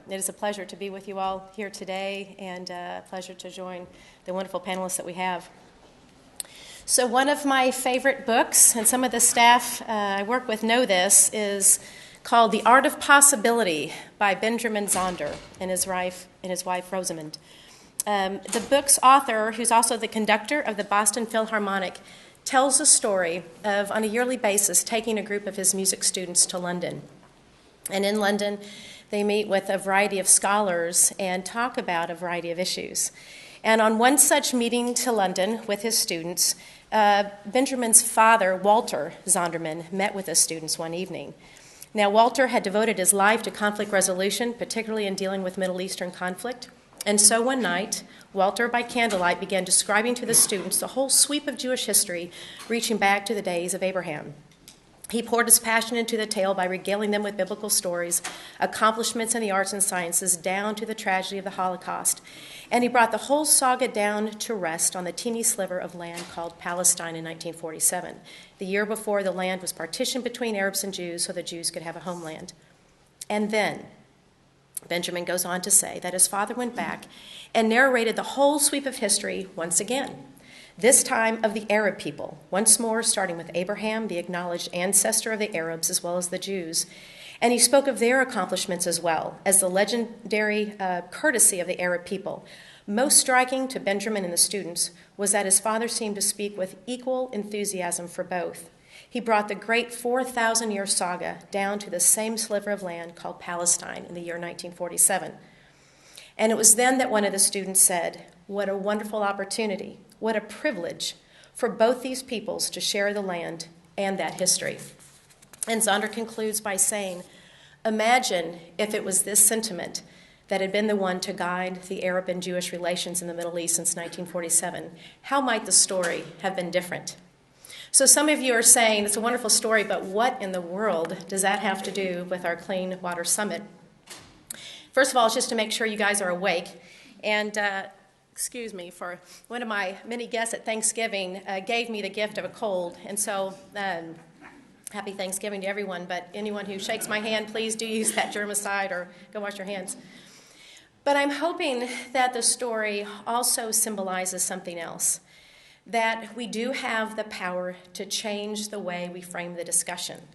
It is a pleasure to be with you all here today, and a pleasure to join the wonderful panelists that we have. So one of my favorite books, and some of the staff I work with know this, is called The Art of Possibility by Benjamin Zonder and his wife Rosamund. The book's author, who's also the conductor of the Boston Philharmonic, tells the story of, on a yearly basis, taking a group of his music students to London. And in London, they meet with a variety of scholars and talk about a variety of issues. And on one such meeting to London with his students, Benjamin's father, Walter Zonderman, met with his students one evening. Now, Walter had devoted his life to conflict resolution, particularly in dealing with Middle Eastern conflict. And so one night, Walter, by candlelight, began describing to the students the whole sweep of Jewish history, reaching back to the days of Abraham. He poured his passion into the tale by regaling them with biblical stories, accomplishments in the arts and sciences, down to the tragedy of the Holocaust. And he brought the whole saga down to rest on the teeny sliver of land called Palestine in 1947, the year before the land was partitioned between Arabs and Jews so the Jews could have a homeland. And then Benjamin goes on to say that his father went back and narrated the whole sweep of history once again, this time of the Arab people, once more starting with Abraham, the acknowledged ancestor of the Arabs as well as the Jews. And he spoke of their accomplishments as well as the legendary courtesy of the Arab people. Most striking to Benjamin and the students was that his father seemed to speak with equal enthusiasm for both. He brought the great 4,000-year saga down to the same sliver of land called Palestine in the year 1947. And it was then that one of the students said, "What a wonderful opportunity, what a privilege for both these peoples to share the land and that history." And Zonder concludes by saying, "Imagine if it was this sentiment that had been the one to guide the Arab and Jewish relations in the Middle East since 1947. How might the story have been different?" So some of you are saying, it's a wonderful story, but what in the world does that have to do with our Clean Water Summit? First of all, it's just to make sure you guys are awake. And excuse me, for one of my many guests at Thanksgiving gave me the gift of a cold. And so happy Thanksgiving to everyone, but anyone who shakes my hand, please do use that germicide or go wash your hands. But I'm hoping that the story also symbolizes something else, that we do have the power to change the way we frame the discussion.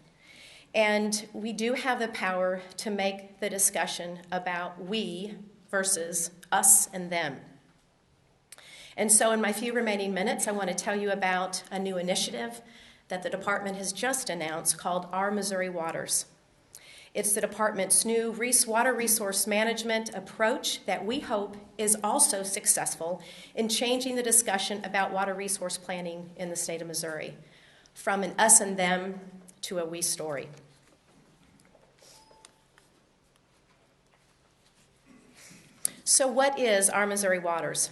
And we do have the power to make the discussion about we versus us and them. And so in my few remaining minutes, I want to tell you about a new initiative that the department has just announced called Our Missouri Waters. It's the department's new water resource management approach that we hope is also successful in changing the discussion about water resource planning in the state of Missouri, from an us and them to a we story. So what is Our Missouri Waters?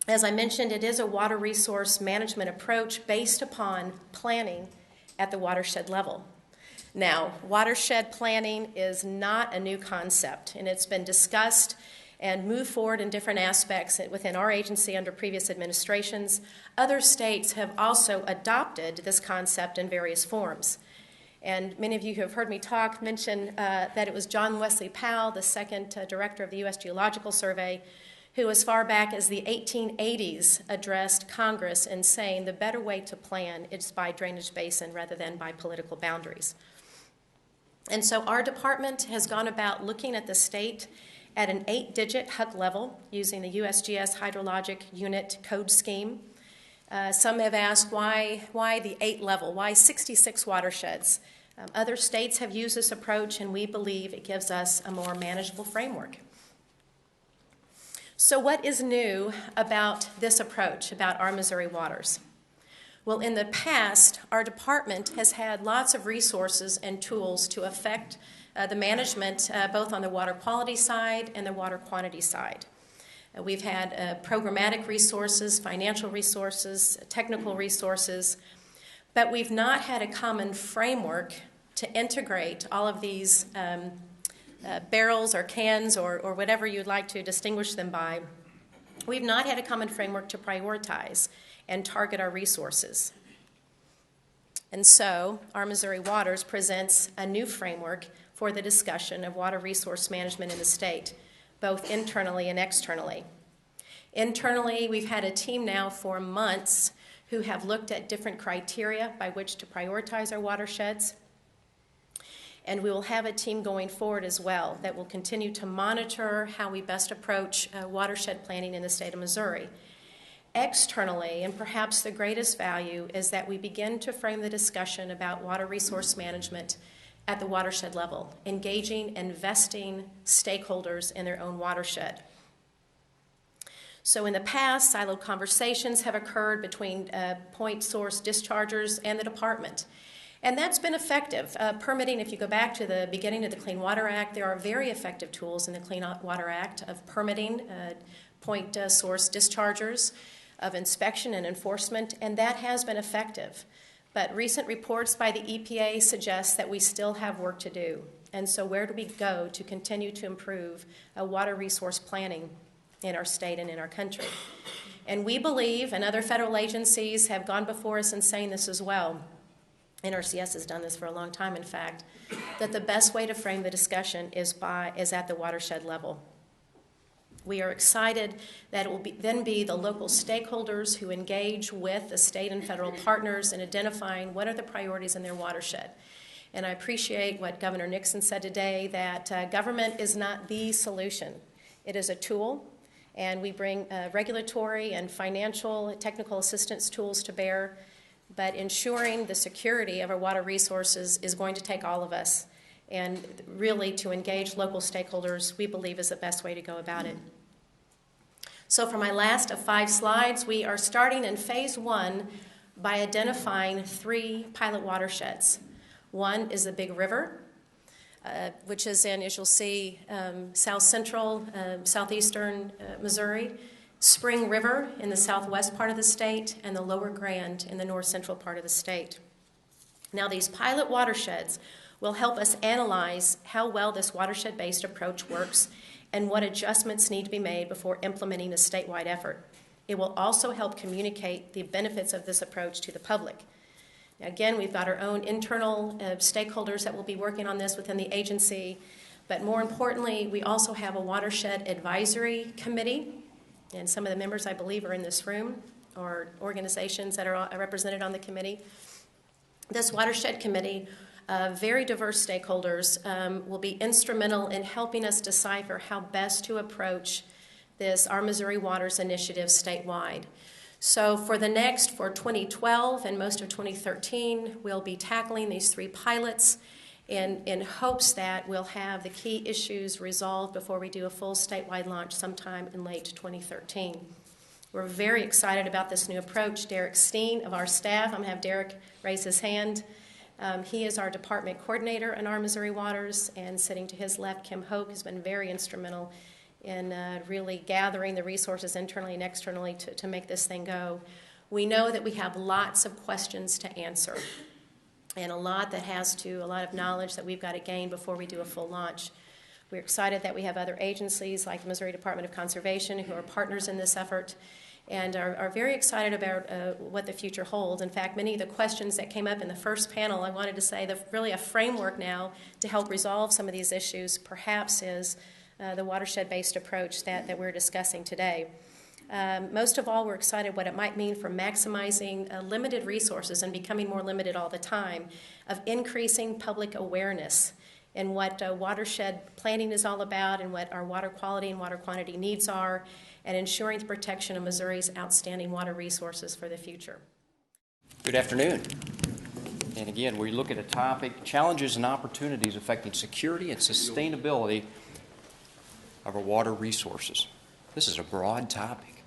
As I mentioned, it is a water resource management approach based upon planning at the watershed level. Now, watershed planning is not a new concept, and it's been discussed and moved forward in different aspects within our agency under previous administrations. Other states have also adopted this concept in various forms. And many of you who have heard me talk mention that it was John Wesley Powell, the second director of the U.S. Geological Survey, who as far back as the 1880s addressed Congress in saying the better way to plan is by drainage basin rather than by political boundaries. And so our department has gone about looking at the state at an 8-digit HUC level using the USGS Hydrologic Unit Code Scheme. Some have asked why the 8 level, why 66 watersheds? Other states have used this approach, and we believe it gives us a more manageable framework. So what is new about this approach, about Our Missouri Waters? Well, in the past, our department has had lots of resources and tools to affect the management both on the water quality side and the water quantity side. We've had programmatic resources, financial resources, technical resources, but we've not had a common framework to integrate all of these barrels or cans or whatever you'd like to distinguish them by. We've not had a common framework to prioritize and target our resources. And so, Our Missouri Waters presents a new framework for the discussion of water resource management in the state, both internally and externally. Internally, we've had a team now for months who have looked at different criteria by which to prioritize our watersheds. And we will have a team going forward as well that will continue to monitor how we best approach watershed planning in the state of Missouri. Externally, and perhaps the greatest value, is that we begin to frame the discussion about water resource management at the watershed level, engaging and vesting stakeholders in their own watershed. So in the past, siloed conversations have occurred between point source dischargers and the department. And that's been effective. Permitting, if you go back to the beginning of the Clean Water Act, there are very effective tools in the Clean Water Act of permitting point source dischargers, of inspection and enforcement, and that has been effective. But recent reports by the EPA suggest that we still have work to do. And so where do we go to continue to improve water resource planning in our state and in our country? And we believe, and other federal agencies have gone before us in saying this as well, NRCS has done this for a long time, in fact, that the best way to frame the discussion is at the watershed level. We are excited that it will then be the local stakeholders who engage with the state and federal partners in identifying what are the priorities in their watershed. And I appreciate what Governor Nixon said today, that government is not the solution. It is a tool, and we bring regulatory and financial technical assistance tools to bear, but ensuring the security of our water resources is going to take all of us. And really, to engage local stakeholders, we believe, is the best way to go about it. So for my last of 5 slides, we are starting in phase 1 by identifying 3 pilot watersheds. One is the Big River, which is in, as you'll see, south central, southeastern Missouri, Spring River in the southwest part of the state, and the Lower Grand in the north central part of the state. Now, these pilot watersheds will help us analyze how well this watershed-based approach works and what adjustments need to be made before implementing a statewide effort. It will also help communicate the benefits of this approach to the public. Now, again, we've got our own internal stakeholders that will be working on this within the agency, but more importantly, we also have a watershed advisory committee, and some of the members, I believe, are in this room, or organizations that are represented on the committee. This watershed committee, very diverse stakeholders, will be instrumental in helping us decipher how best to approach this Our Missouri Waters initiative statewide. So for 2012 and most of 2013, we'll be tackling these 3 pilots in hopes that we'll have the key issues resolved before we do a full statewide launch sometime in late 2013. We're very excited about this new approach. Derek Steen of our staff, I'm going to have Derek raise his hand. He is our department coordinator in Our Missouri Waters, and sitting to his left, Kim Hoke, has been very instrumental in really gathering the resources internally and externally to make this thing go. We know that we have lots of questions to answer, and a lot of knowledge that we've got to gain before we do a full launch. We're excited that we have other agencies like the Missouri Department of Conservation who are partners in this effort, and are very excited about what the future holds. In fact, many of the questions that came up in the first panel, I wanted to say that really a framework now to help resolve some of these issues perhaps is the watershed-based approach that we're discussing today. Most of all, we're excited what it might mean for maximizing limited resources and becoming more limited all the time, of increasing public awareness in what watershed planning is all about and what our water quality and water quantity needs are, and ensuring the protection of Missouri's outstanding water resources for the future. Good afternoon. And again, we look at a topic, challenges and opportunities affecting security and sustainability of our water resources. This is a broad topic.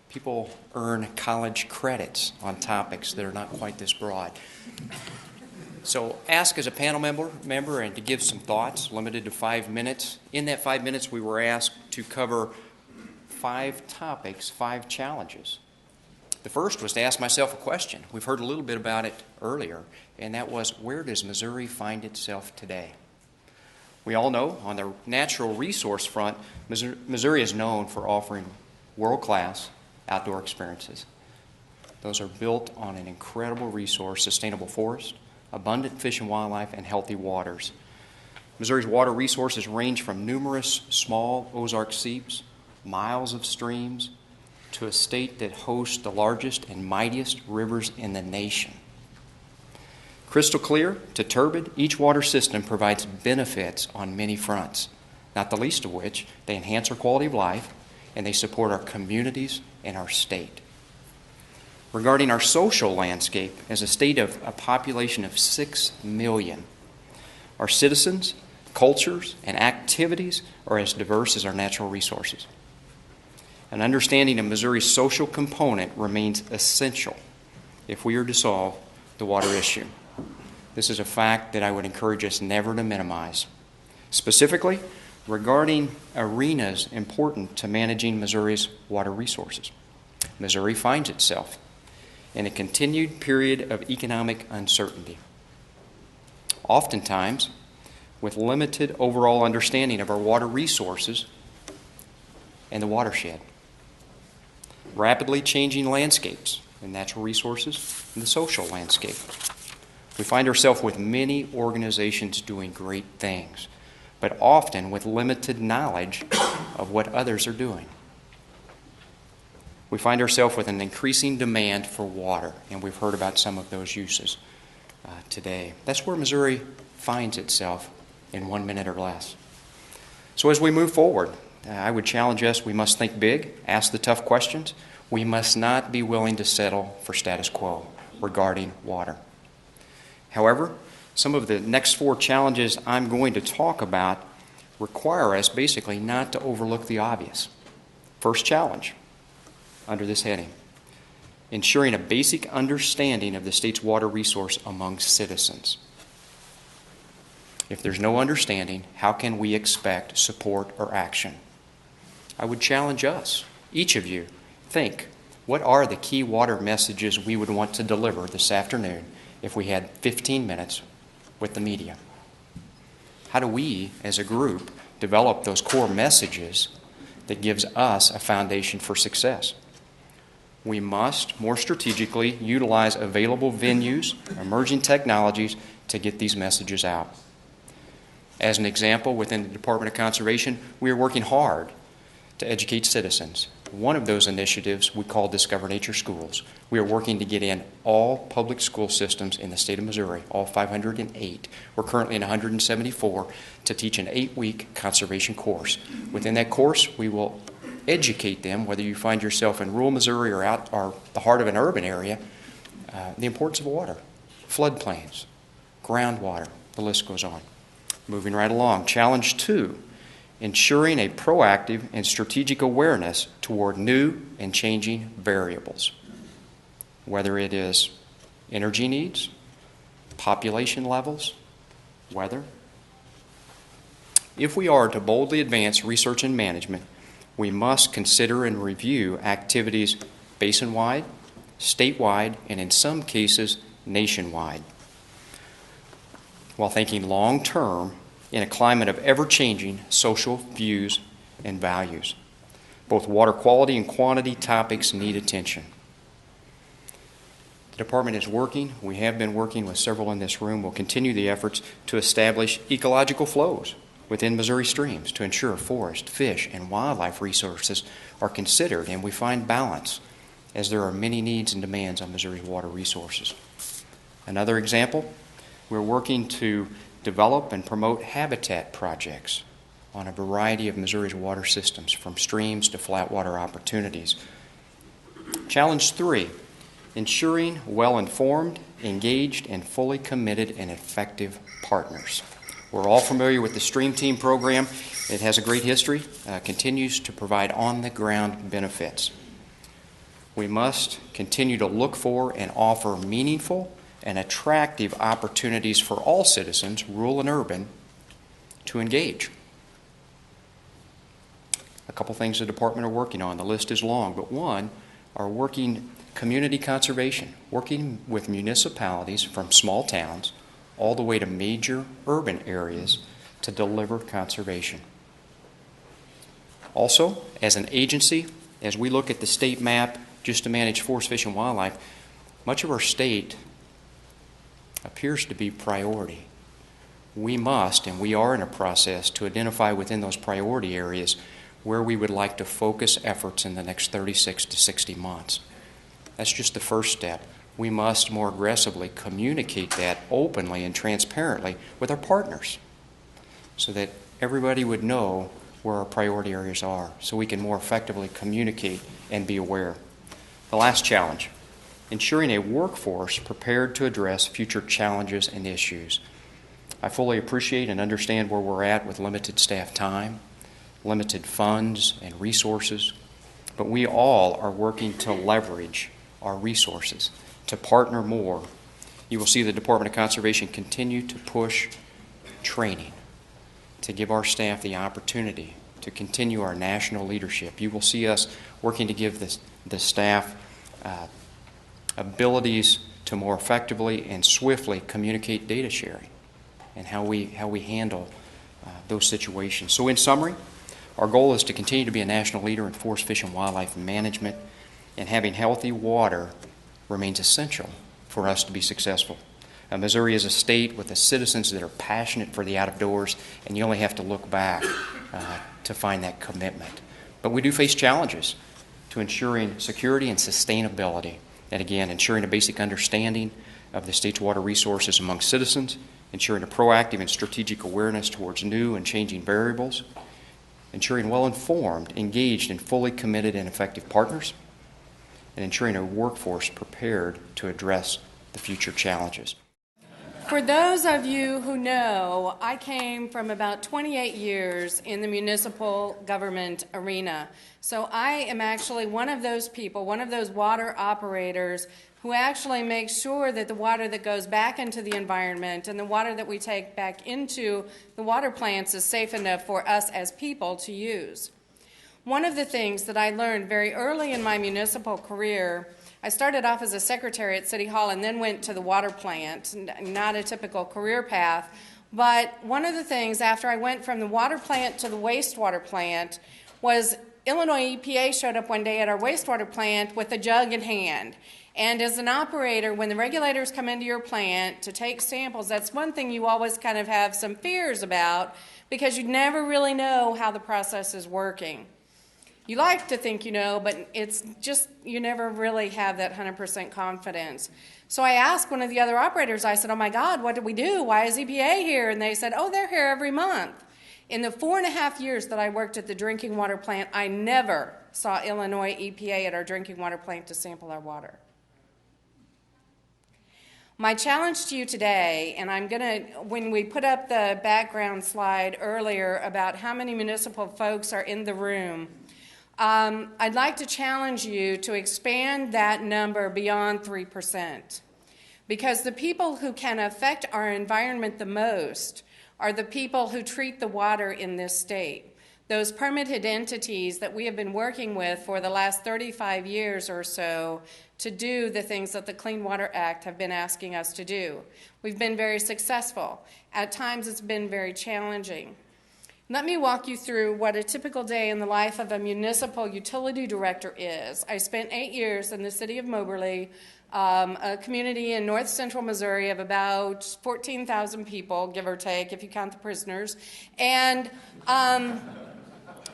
People earn college credits on topics that are not quite this broad. So ask as a panel member and to give some thoughts, limited to 5 minutes. In that 5 minutes, we were asked to cover 5 topics, 5 challenges. The first was to ask myself a question. We've heard a little bit about it earlier, and that was, where does Missouri find itself today? We all know on the natural resource front, Missouri is known for offering world-class outdoor experiences. Those are built on an incredible resource, sustainable forest, abundant fish and wildlife, and healthy waters. Missouri's water resources range from numerous small Ozark seeps, miles of streams, to a state that hosts the largest and mightiest rivers in the nation. Crystal clear to turbid, each water system provides benefits on many fronts, not the least of which they enhance our quality of life and they support our communities and our state. Regarding our social landscape, as a state of a population of 6 million, our citizens, cultures, and activities are as diverse as our natural resources. An understanding of Missouri's social component remains essential if we are to solve the water issue. This is a fact that I would encourage us never to minimize. Specifically, regarding arenas important to managing Missouri's water resources. Missouri finds itself in a continued period of economic uncertainty, oftentimes with limited overall understanding of our water resources and the watershed. Rapidly changing landscapes and natural resources and the social landscape. We find ourselves with many organizations doing great things, but often with limited knowledge of what others are doing. We find ourselves with an increasing demand for water, and we've heard about some of those uses today. That's where Missouri finds itself in 1 minute or less. So as we move forward, I would challenge us, we must think big, ask the tough questions. We must not be willing to settle for status quo regarding water. However, some of the next 4 challenges I'm going to talk about require us basically not to overlook the obvious. First challenge under this heading, ensuring a basic understanding of the state's water resource among citizens. If there's no understanding, how can we expect support or action? I would challenge us, each of you, think, what are the key water messages we would want to deliver this afternoon if we had 15 minutes with the media? How do we, as a group, develop those core messages that gives us a foundation for success? We must more strategically utilize available venues, emerging technologies to get these messages out. As an example, within the Department of Conservation, we are working hard to educate citizens. One of those initiatives we call Discover Nature Schools. We are working to get in all public school systems in the state of Missouri, all 508. We're currently in 174 to teach an 8-week conservation course. Within that course, we will educate them, whether you find yourself in rural Missouri or out or the heart of an urban area, the importance of water, floodplains, groundwater, the list goes on. Moving right along, challenge 2. Ensuring a proactive and strategic awareness toward new and changing variables, whether it is energy needs, population levels, weather. If we are to boldly advance research and management, we must consider and review activities basin-wide, statewide, and in some cases, nationwide, while thinking long-term in a climate of ever-changing social views and values. Both water quality and quantity topics need attention. The department is working, we have been working with several in this room, we'll continue the efforts to establish ecological flows within Missouri streams to ensure forest, fish, and wildlife resources are considered and we find balance as there are many needs and demands on Missouri's water resources. Another example, we're working to develop and promote habitat projects on a variety of Missouri's water systems, from streams to flat water opportunities. Challenge 3, ensuring well-informed, engaged, and fully committed and effective partners. We're all familiar with the Stream Team program. It has a great history, continues to provide on-the-ground benefits. We must continue to look for and offer meaningful and attractive opportunities for all citizens, rural and urban, to engage. A couple things the department are working on. The list is long, but one are working community conservation, working with municipalities from small towns all the way to major urban areas to deliver conservation. Also, as an agency, as we look at the state map just to manage forest, fish, and wildlife, much of our state appears to be priority. we must, and we are in a process to identify within those priority areas where we would like to focus efforts in the next 36 to 60 months. That's just the first step. We must more aggressively communicate that openly and transparently with our partners so that everybody would know where our priority areas are, so we can more effectively communicate and be aware. The last challenge, ensuring a workforce prepared to address future challenges and issues. I fully appreciate and understand where we're at with limited staff time, limited funds and resources, but we all are working to leverage our resources, to partner more. You will see the Department of Conservation continue to push training, to give our staff the opportunity to continue our national leadership. You will see us working to give the staff abilities to more effectively and swiftly communicate data sharing and how we handle those situations. So in summary, our goal is to continue to be a national leader in forest, fish, and wildlife management, and having healthy water remains essential for us to be successful. Missouri is a state with the citizens that are passionate for the out-of-doors, and you only have to look back to find that commitment. But we do face challenges to ensuring security and sustainability, and again, ensuring a basic understanding of the state's water resources among citizens, ensuring a proactive and strategic awareness towards new and changing variables, ensuring well-informed, engaged, and fully committed and effective partners, and ensuring a workforce prepared to address the future challenges. For those of you who know, I came from about 28 years in the municipal government arena. So I am actually one of those people, one of those water operators who actually makes sure that the water that goes back into the environment and the water that we take back into the water plants is safe enough for us as people to use. One of the things that I learned very early in my municipal career, I started off as a secretary at City Hall and then went to the water plant, not a typical career path. But one of the things after I went from the water plant to the wastewater plant was Illinois EPA showed up one day at our wastewater plant with a jug in hand. And as an operator, when the regulators come into your plant to take samples, that's one thing you always kind of have some fears about because you never really know how the process is working. You like to think you know, but it's just you never really have that 100% confidence. So I asked one of the other operators, I said, oh my God, what do we do? Why is EPA here? And they said, oh, they're here every month. In the 4.5 years that I worked at the drinking water plant, I never saw Illinois EPA at our drinking water plant to sample our water. My challenge to you today, and I'm going to, when we put up the background slide earlier about how many municipal folks are in the room, I'd like to challenge you to expand that number beyond 3%. Because the people who can affect our environment the most are the people who treat the water in this state. Those permitted entities that we have been working with for the last 35 years or so to do the things that the Clean Water Act have been asking us to do. We've been very successful. At times it's been very challenging. Let me walk you through what a typical day in the life of a municipal utility director is. I spent 8 years in the city of Moberly, a community in north central Missouri of about 14,000 people, give or take, if you count the prisoners. And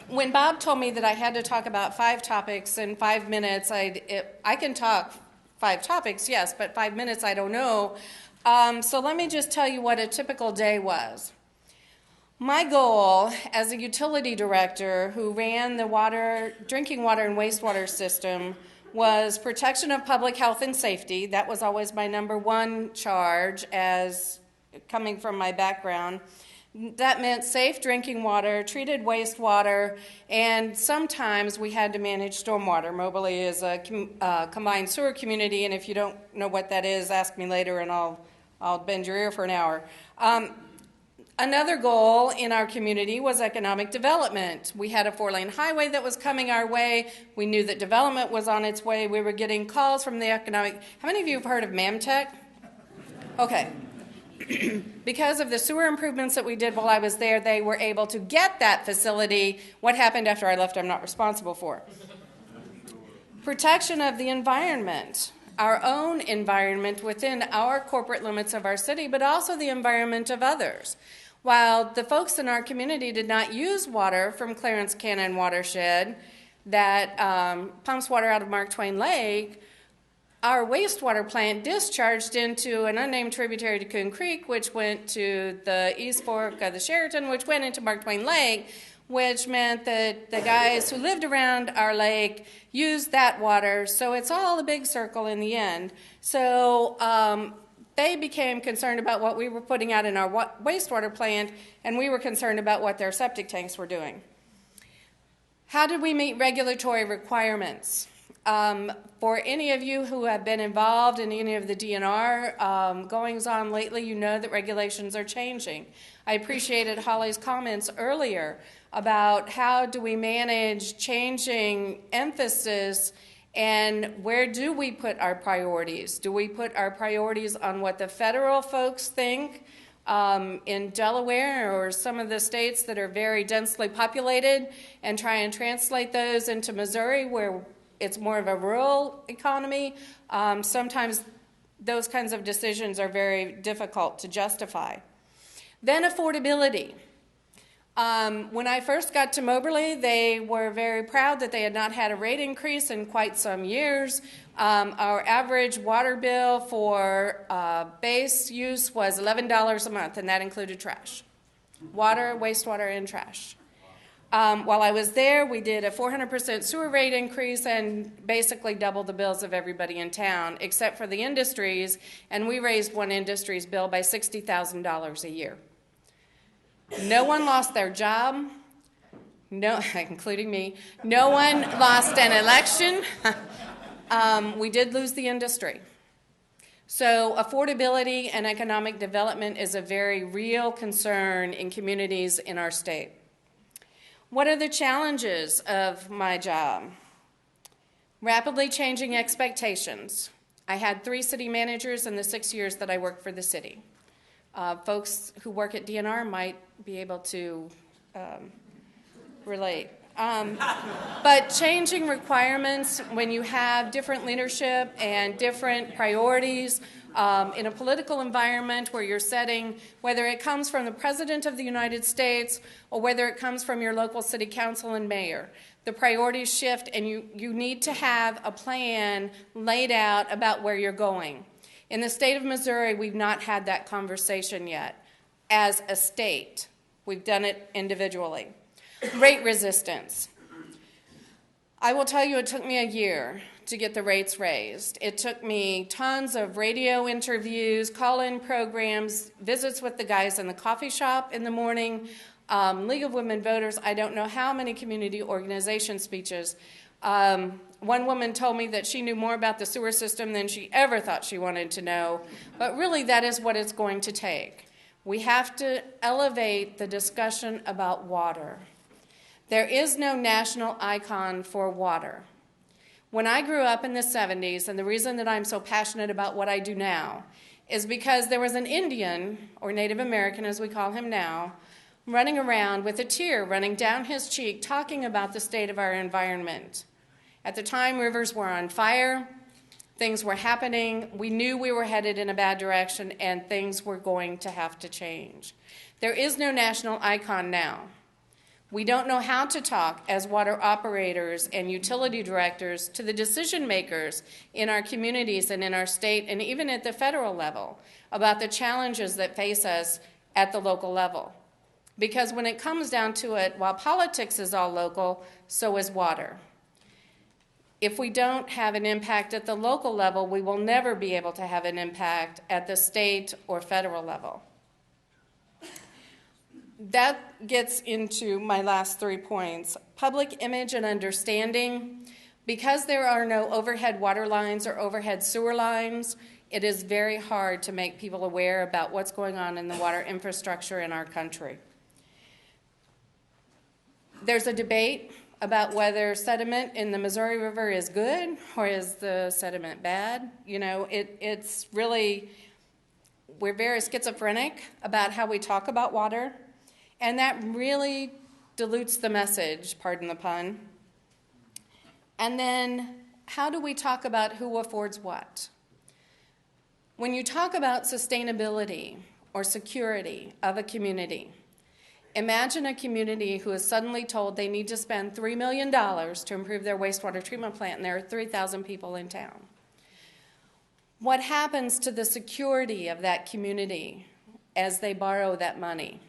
when Bob told me that I had to talk about 5 topics in 5 minutes, I can talk 5 topics, yes, but 5 minutes I don't know. So let me just tell you what a typical day was. My goal as a utility director who ran the drinking water and wastewater system was protection of public health and safety. That was always my number one charge as coming from my background. That meant safe drinking water, treated wastewater, and sometimes we had to manage stormwater. Moberly is a combined sewer community, and if you don't know what that is, ask me later and I'll bend your ear for an hour. Another goal in our community was economic development. We had a 4-lane highway that was coming our way. We knew that development was on its way. We were getting calls from the economic... How many of you have heard of Mamtech? Okay. Because of the sewer improvements that we did while I was there, they were able to get that facility. What happened after I left, I'm not responsible for. Protection of the environment. our own environment within our corporate limits of our city, but also the environment of others. While the folks in our community did not use water from Clarence Cannon watershed that pumps water out of Mark Twain Lake, our wastewater plant discharged into an unnamed tributary to Coon Creek, which went to the East Fork of the Sheraton, which went into Mark Twain Lake, which meant that the guys who lived around our lake used that water. So it's all a big circle in the end. So they became concerned about what we were putting out in our wastewater plant, and we were concerned about what their septic tanks were doing. How did we meet regulatory requirements? For any of you who have been involved in any of the DNR goings-on lately, you know that regulations are changing. I appreciated Holly's comments earlier about how do we manage changing emphasis and where do we put our priorities? Do we put our priorities on what the federal folks think in Delaware or some of the states that are very densely populated and try and translate those into Missouri where it's more of a rural economy? Sometimes those kinds of decisions are very difficult to justify. Then affordability. When I first got to Moberly, they were very proud that they had not had a rate increase in quite some years. Our average water bill for base use was $11 a month, and that included trash. Water, wastewater, and trash. While I was there, we did a 400% sewer rate increase and basically doubled the bills of everybody in town, except for the industries, and we raised one industry's bill by $60,000 a year. No one lost their job, no, including me. No one lost an election. We did lose the industry. So affordability and economic development is a very real concern in communities in our state. What are the challenges of my job? Rapidly changing expectations. I had 3 city managers in the 6 years that I worked for the city. Folks who work at DNR might be able to relate. But changing requirements when you have different leadership and different priorities in a political environment where you're setting, whether it comes from the President of the United States or whether it comes from your local city council and mayor, the priorities shift and you need to have a plan laid out about where you're going. In the state of Missouri, we've not had that conversation yet. As a state, we've done it individually. Rate resistance. I will tell you it took me a year to get the rates raised. It took me tons of radio interviews, call-in programs, visits with the guys in the coffee shop in the morning, League of Women Voters, I don't know how many community organization speeches. One woman told me that she knew more about the sewer system than she ever thought she wanted to know, but really that is what it's going to take. We have to elevate the discussion about water. There is no national icon for water. When I grew up in the 70s, and the reason that I'm so passionate about what I do now is because there was an Indian, or Native American as we call him now, running around with a tear running down his cheek talking about the state of our environment. At the time, rivers were on fire, things were happening, we knew we were headed in a bad direction, and things were going to have to change. There is no national icon now. We don't know how to talk as water operators and utility directors to the decision makers in our communities and in our state and even at the federal level about the challenges that face us at the local level. Because when it comes down to it, while politics is all local, so is water. If we don't have an impact at the local level, we will never be able to have an impact at the state or federal level. That gets into my last 3 points. Public image and understanding. Because there are no overhead water lines or overhead sewer lines, it is very hard to make people aware about what's going on in the water infrastructure in our country. There's a debate about whether sediment in the Missouri River is good or is the sediment bad. You know, it's really, we're very schizophrenic about how we talk about water, and that really dilutes the message, pardon the pun. And then how do we talk about who affords what? When you talk about sustainability or security of a community, imagine a community who is suddenly told they need to spend $3 million to improve their wastewater treatment plant, and there are 3,000 people in town. What happens to the security of that community as they borrow that money?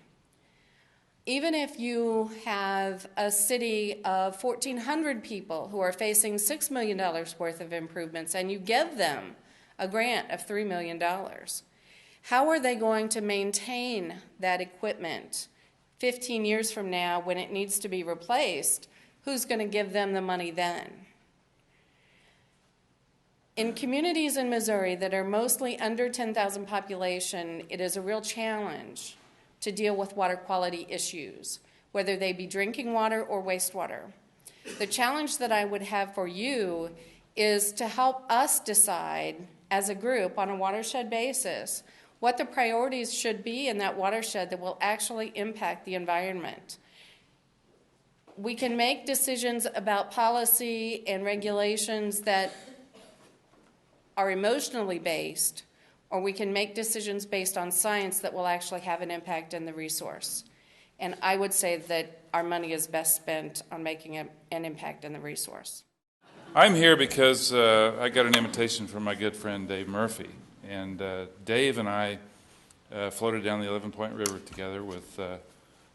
Even if you have a city of 1,400 people who are facing $6 million worth of improvements and you give them a grant of $3 million, how are they going to maintain that equipment 15 years from now when it needs to be replaced? Who's going to give them the money then? In communities in Missouri that are mostly under 10,000 population, it is a real challenge to deal with water quality issues, whether they be drinking water or wastewater. The challenge that I would have for you is to help us decide as a group on a watershed basis what the priorities should be in that watershed that will actually impact the environment. We can make decisions about policy and regulations that are emotionally based, or we can make decisions based on science that will actually have an impact in the resource. And I would say that our money is best spent on making an impact in the resource. I'm here because I got an invitation from my good friend Dave Murphy. And Dave and I floated down the 11 Point River together with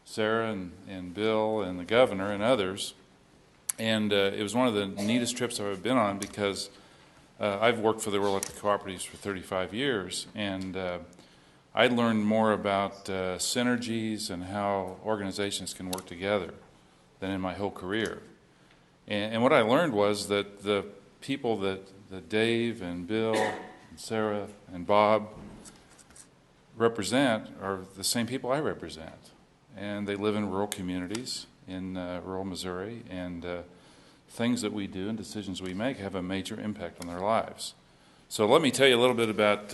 Sarah and Bill and the governor and others. And it was one of the neatest trips I've ever been on because I've worked for the Rural Electric Cooperatives for 35 years, and I learned more about synergies and how organizations can work together than in my whole career. And what I learned was that the people that Dave and Bill and Sarah and Bob represent are the same people I represent. And they live in rural communities in rural Missouri, and things that we do and decisions we make have a major impact on their lives. So let me tell you a little bit about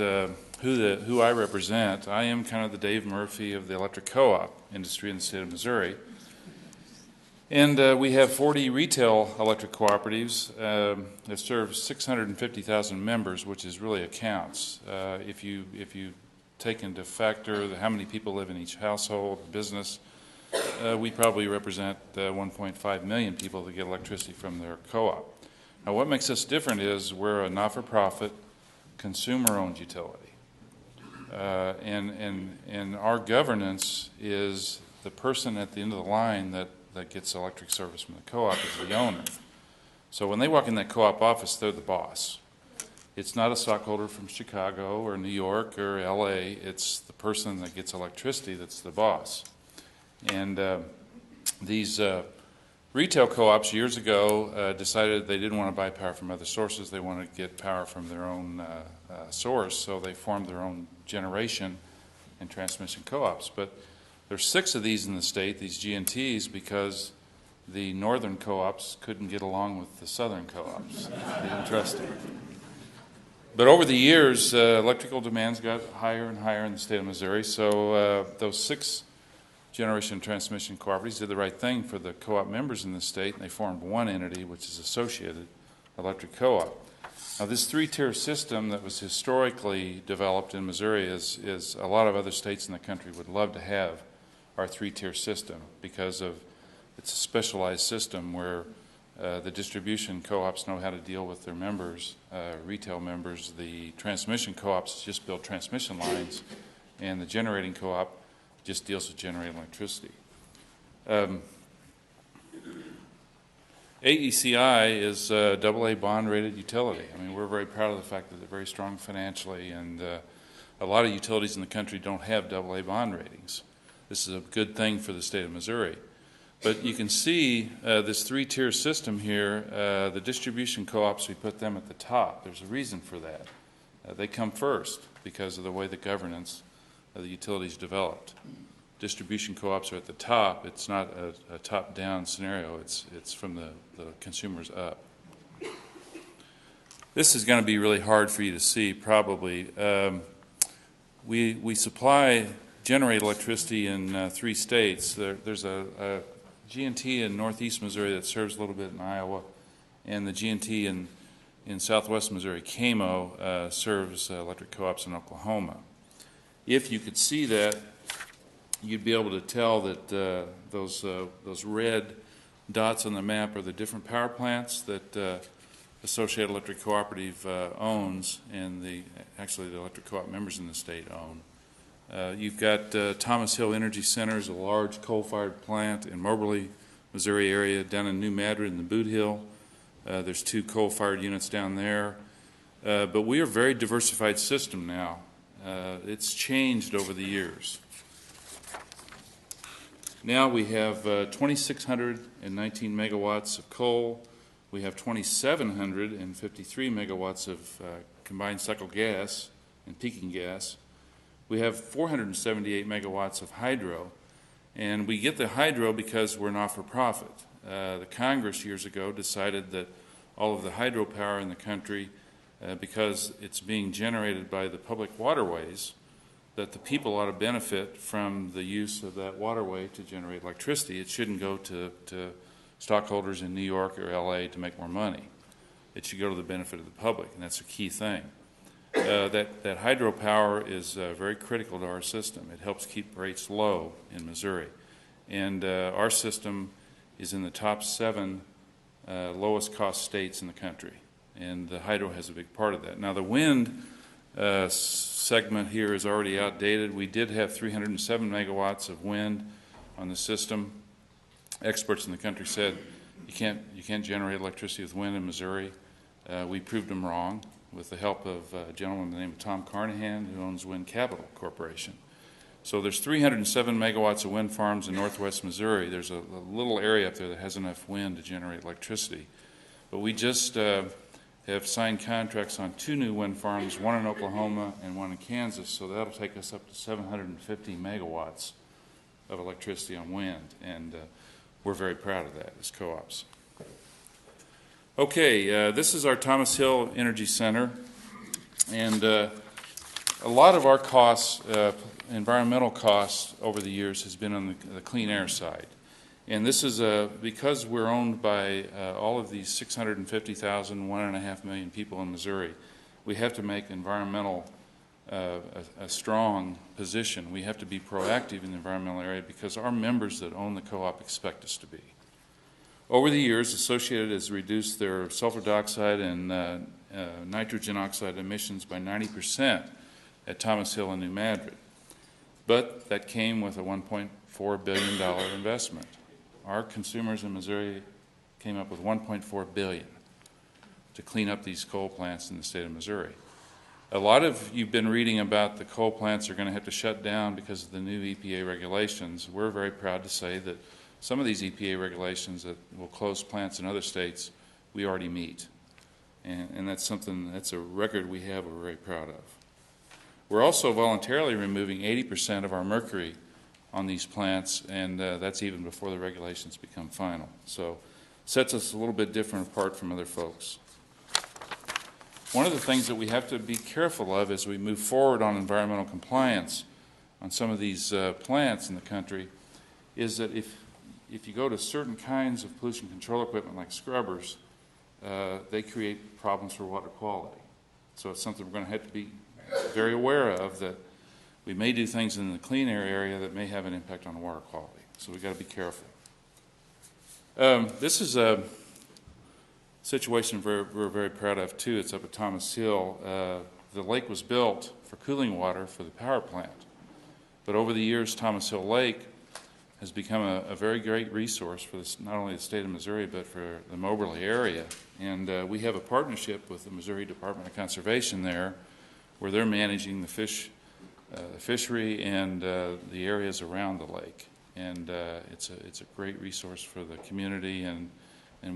who I represent. I am kind of the Dave Murphy of the electric co-op industry in the state of Missouri. And we have 40 retail electric cooperatives that serve 650,000 members, which is really accounts. If you take into factor how many people live in each household or business, we probably represent 1.5 million people that get electricity from their co-op. Now, what makes us different is we're a not-for-profit, consumer-owned utility. And our governance is the person at the end of the line that gets electric service from the co-op is the owner. So when they walk in that co-op office, they're the boss. It's not a stockholder from Chicago or New York or LA. It's the person that gets electricity that's the boss. And these retail co-ops years ago decided they didn't want to buy power from other sources. They wanted to get power from their own source, so they formed their own generation and transmission co-ops. But there's 6 of these in the state, these GNTs, because the northern co-ops couldn't get along with the southern co-ops. They didn't trust them. But over the years, electrical demands got higher and higher in the state of Missouri, so those 6 generation transmission cooperatives did the right thing for the co-op members in the state, and they formed one entity, which is Associated Electric Co-op. Now, this 3-tier system that was historically developed in Missouri is a lot of other states in the country would love to have our 3-tier system because of it's a specialized system where the distribution co-ops know how to deal with their members, retail members. The transmission co-ops just build transmission lines, and the generating co-op just deals with generating electricity. AECI is a AA bond-rated utility. I mean, we're very proud of the fact that they're very strong financially, and a lot of utilities in the country don't have AA bond ratings. This is a good thing for the state of Missouri. But you can see this 3-tier system here, the distribution co-ops, we put them at the top. There's a reason for that. They come first because of the way the governance of the utilities developed. Distribution co-ops are at the top. It's not a top-down scenario. It's from the consumers up. This is going to be really hard for you to see, probably. We generate electricity in 3 states. There's a GNT in northeast Missouri that serves a little bit in Iowa, and the GNT in in southwest Missouri, KMO, serves electric co-ops in Oklahoma. If you could see that, you'd be able to tell that those red dots on the map are the different power plants that Associated Electric Cooperative owns, and actually the electric co-op members in the state own. You've got Thomas Hill Energy Center is a large coal-fired plant in Moberly, Missouri area, down in New Madrid in the Boot Hill. There's 2 coal-fired units down there. But we are a very diversified system now. It's changed over the years. Now we have 2,619 megawatts of coal. We have 2,753 megawatts of combined cycle gas and peaking gas. We have 478 megawatts of hydro. And we get the hydro because we're not-for-profit. The Congress years ago decided that all of the hydropower in the country, because it's being generated by the public waterways, that the people ought to benefit from the use of that waterway to generate electricity. It shouldn't go to stockholders in New York or LA to make more money. It should go to the benefit of the public, and that's a key thing. That hydropower is very critical to our system. It helps keep rates low in Missouri. And our system is in the top 7 lowest cost states in the country. And the hydro has a big part of that. Now the wind segment here is already outdated. We did have 307 megawatts of wind on the system. Experts in the country said you can't generate electricity with wind in Missouri. We proved them wrong with the help of a gentleman by the name of Tom Carnahan, who owns Wind Capital Corporation. So there's 307 megawatts of wind farms in northwest Missouri. There's a little area up there that has enough wind to generate electricity. But we just have signed contracts on 2 new wind farms, one in Oklahoma and one in Kansas, so that'll take us up to 750 megawatts of electricity on wind, and we're very proud of that as co-ops. Okay, this is our Thomas Hill Energy Center, and a lot of our costs, environmental costs over the years, has been on the clean air side. And this is because we're owned by all of these 650,000, 1.5 million people in Missouri, we have to make environmental a strong position. We have to be proactive in the environmental area because our members that own the co-op expect us to be. Over the years, Associated has reduced their sulfur dioxide and nitrogen oxide emissions by 90% at Thomas Hill and New Madrid. But that came with a $1.4 billion investment. Our consumers in Missouri came up with $1.4 billion to clean up these coal plants in the state of Missouri. A lot of you've been reading about the coal plants are going to have to shut down because of the new EPA regulations. We're very proud to say that some of these EPA regulations that will close plants in other states, we already meet. And that's a record we have we're very proud of. We're also voluntarily removing 80% of our mercury on these plants, and that's even before the regulations become final. So sets us a little bit different apart from other folks. One of the things that we have to be careful of as we move forward on environmental compliance on some of these plants in the country is that if you go to certain kinds of pollution control equipment like scrubbers, they create problems for water quality. So it's something we're going to have to be very aware of, that we may do things in the clean air area that may have an impact on water quality. So we've got to be careful. This is a situation we're very proud of, too. It's up at Thomas Hill. The lake was built for cooling water for the power plant. But over the years, Thomas Hill Lake has become a very great resource for not only the state of Missouri, but for the Moberly area. And we have a partnership with the Missouri Department of Conservation there, where they're managing the fishery and the areas around the lake. And it's a great resource for the community, and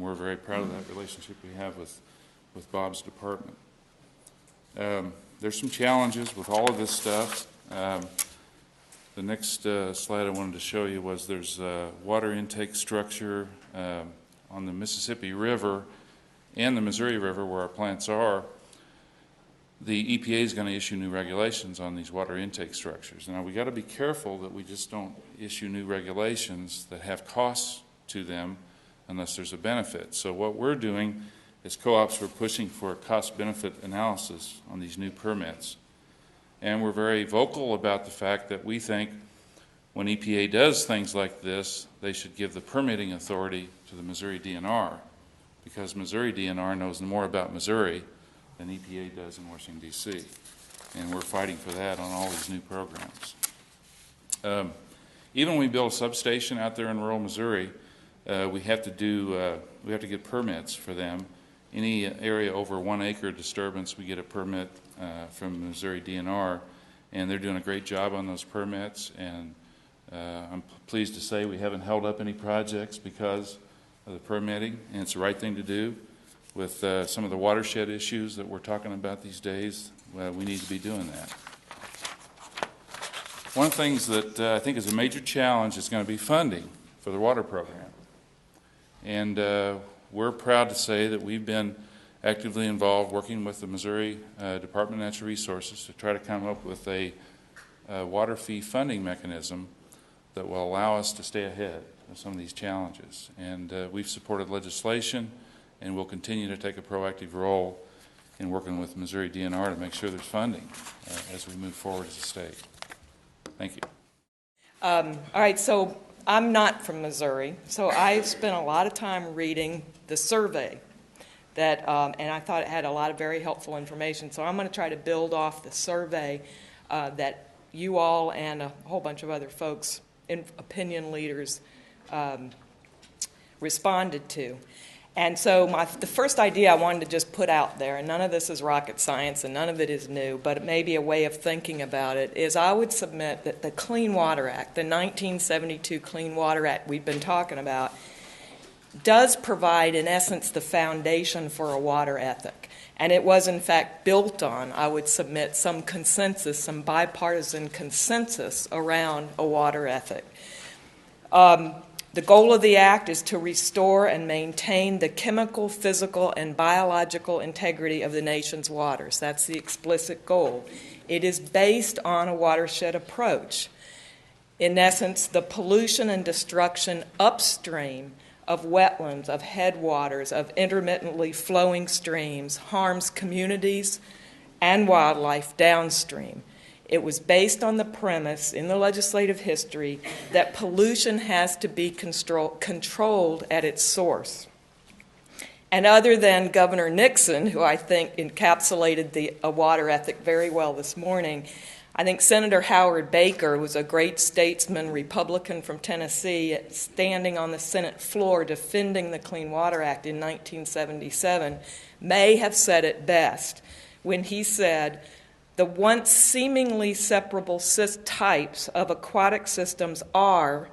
we're very proud of that relationship we have with Bob's department. There's some challenges with all of this stuff. The next slide I wanted to show you was there's a water intake structure on the Mississippi River and the Missouri River where our plants are. The EPA is going to issue new regulations on these water intake structures. Now, we've got to be careful that we just don't issue new regulations that have costs to them unless there's a benefit. So what we're doing as co-ops were pushing for a cost-benefit analysis on these new permits. And we're very vocal about the fact that we think when EPA does things like this, they should give the permitting authority to the Missouri DNR, because Missouri DNR knows more about Missouri than EPA does in Washington, D.C. And we're fighting for that on all these new programs. Even when we build a substation out there in rural Missouri, we have to get permits for them. Any area over 1 acre disturbance, we get a permit from Missouri DNR, and they're doing a great job on those permits. And I'm pleased to say we haven't held up any projects because of the permitting, and it's the right thing to do. With some of the watershed issues that we're talking about these days, we need to be doing that. One of the things that I think is a major challenge is going to be funding for the water program. And we're proud to say that we've been actively involved working with the Missouri Department of Natural Resources to try to come up with a water fee funding mechanism that will allow us to stay ahead of some of these challenges. And we've supported legislation, and we'll continue to take a proactive role in working with Missouri DNR to make sure there's funding as we move forward as a state. Thank you. All right, so I'm not from Missouri, so I spent a lot of time reading the survey that, and I thought it had a lot of very helpful information. So I'm going to try to build off the survey that you all and a whole bunch of other folks, opinion leaders, responded to. And so the first idea I wanted to just put out there, and none of this is rocket science and none of it is new, but it may be a way of thinking about it, is I would submit that the Clean Water Act, the 1972 Clean Water Act we've been talking about, does provide, in essence, the foundation for a water ethic. And it was, in fact, built on, I would submit, some consensus, some bipartisan consensus around a water ethic. The goal of the Act is to restore and maintain the chemical, physical, and biological integrity of the nation's waters. That's the explicit goal. It is based on a watershed approach. In essence, the pollution and destruction upstream of wetlands, of headwaters, of intermittently flowing streams harms communities and wildlife downstream. It was based on the premise in the legislative history that pollution has to be controlled at its source. And other than Governor Nixon, who I think encapsulated a water ethic very well this morning, I think Senator Howard Baker was a great statesman, Republican from Tennessee, standing on the Senate floor defending the Clean Water Act in 1977, may have said it best when he said, "The once seemingly separable types of aquatic systems are,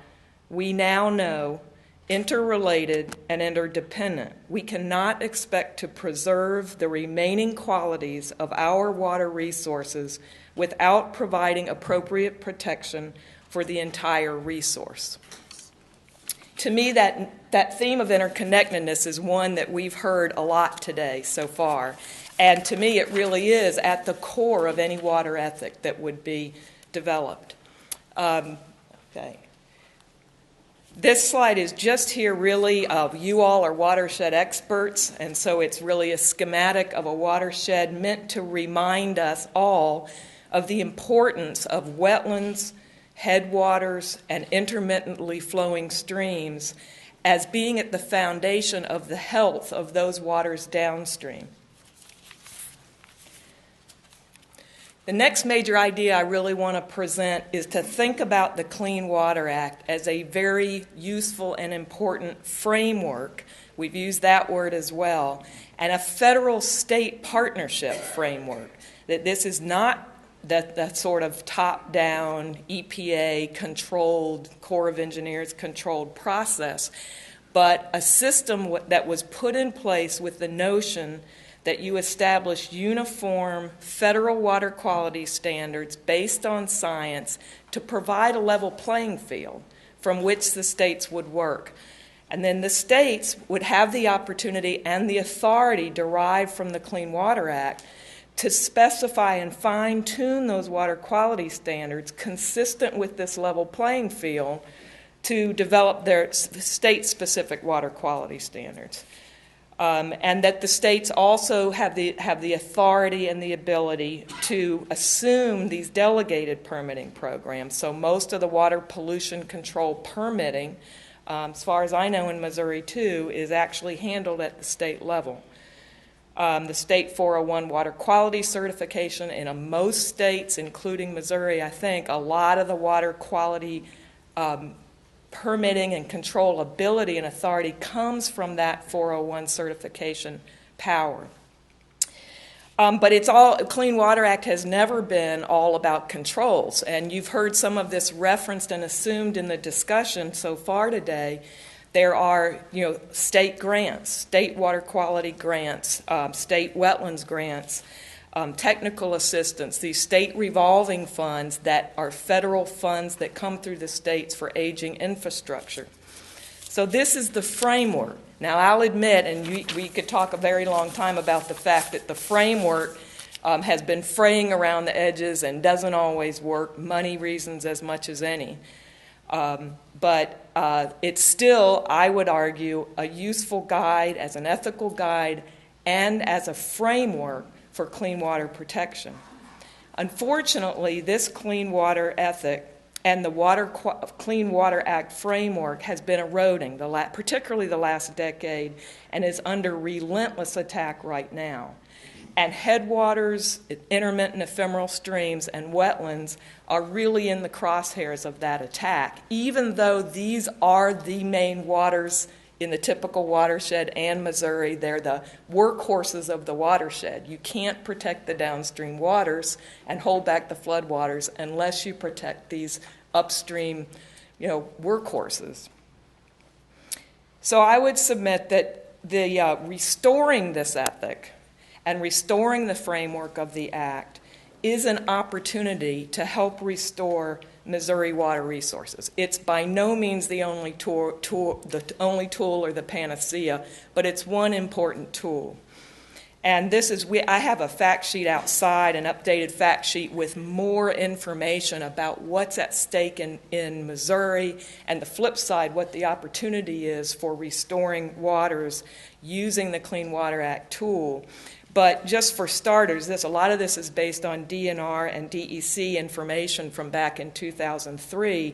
we now know, interrelated and interdependent. We cannot expect to preserve the remaining qualities of our water resources without providing appropriate protection for the entire resource." To me, that theme of interconnectedness is one that we've heard a lot today so far. And to me, it really is at the core of any water ethic that would be developed. Okay. This slide is just here really you all are watershed experts, and so it's really a schematic of a watershed meant to remind us all of the importance of wetlands, headwaters, and intermittently flowing streams as being at the foundation of the health of those waters downstream. The next major idea I really want to present is to think about the Clean Water Act as a very useful and important framework. We've used that word as well, and a federal-state partnership framework. That this is not that sort of top-down, EPA-controlled, Corps of Engineers-controlled process, but a system that was put in place with the notion that you establish uniform federal water quality standards based on science to provide a level playing field from which the states would work. And then the states would have the opportunity and the authority derived from the Clean Water Act to specify and fine-tune those water quality standards consistent with this level playing field to develop their state-specific water quality standards. and that the states also have the authority and the ability to assume these delegated permitting programs. So most of the water pollution control permitting, as far as I know in Missouri too, is actually handled at the state level. The state 401 water quality certification in most states, including Missouri, I think, a lot of the water quality permitting and controllability and authority comes from that 401 certification power. But Clean Water Act has never been all about controls, and you've heard some of this referenced and assumed in the discussion so far today. There are, state grants, state water quality grants, state wetlands grants, technical assistance, these state revolving funds that are federal funds that come through the states for aging infrastructure. So this is the framework. Now I'll admit, and we could talk a very long time about the fact that the framework has been fraying around the edges and doesn't always work, money reasons as much as any. But it's still, I would argue, a useful guide as an ethical guide and as a framework for clean water protection. Unfortunately, this clean water ethic and the Clean Water Act framework has been eroding, particularly the last decade, and is under relentless attack right now. And headwaters, intermittent ephemeral streams, and wetlands are really in the crosshairs of that attack, even though these are the main waters in the typical watershed and Missouri. They're the workhorses of the watershed. You can't protect the downstream waters and hold back the floodwaters unless you protect these upstream, workhorses. So I would submit that the restoring this ethic and restoring the framework of the Act is an opportunity to help restore Missouri water resources. It's by no means the only tool or the panacea, but it's one important tool. And I have a fact sheet outside, an updated fact sheet with more information about what's at stake in Missouri, and the flip side, what the opportunity is for restoring waters using the Clean Water Act tool. But just for starters, a lot of this is based on DNR and DEC information from back in 2003.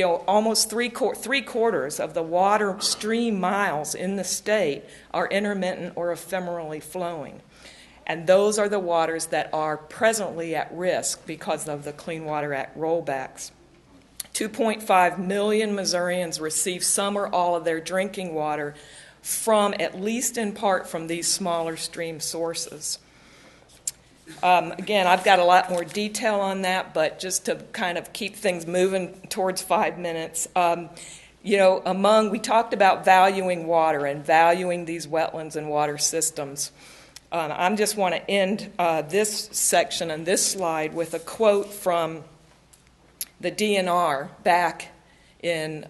Almost three quarters of the water stream miles in the state are intermittent or ephemerally flowing. And those are the waters that are presently at risk because of the Clean Water Act rollbacks. 2.5 million Missourians receive some or all of their drinking water from, at least in part, from these smaller stream sources. Again, I've got a lot more detail on that, but just to kind of keep things moving towards 5 minutes, we talked about valuing water and valuing these wetlands and water systems. I just want to end this section and this slide with a quote from the DNR back in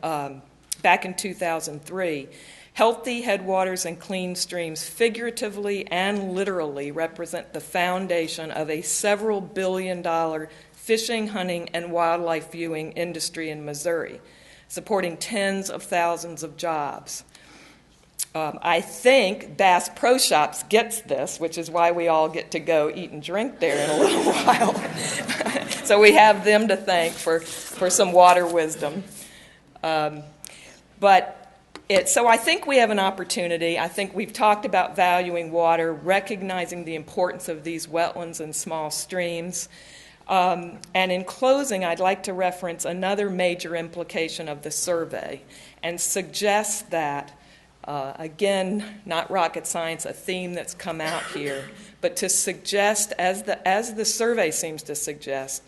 2003. Healthy headwaters and clean streams figuratively and literally represent the foundation of a several billion-dollar fishing, hunting, and wildlife viewing industry in Missouri, supporting tens of thousands of jobs. I think Bass Pro Shops gets this, which is why we all get to go eat and drink there in a little while. So we have them to thank for some water wisdom. So I think we have an opportunity. I think we've talked about valuing water, recognizing the importance of these wetlands and small streams. And in closing, I'd like to reference another major implication of the survey and suggest that, again, not rocket science, a theme that's come out here, but to suggest, as the survey seems to suggest,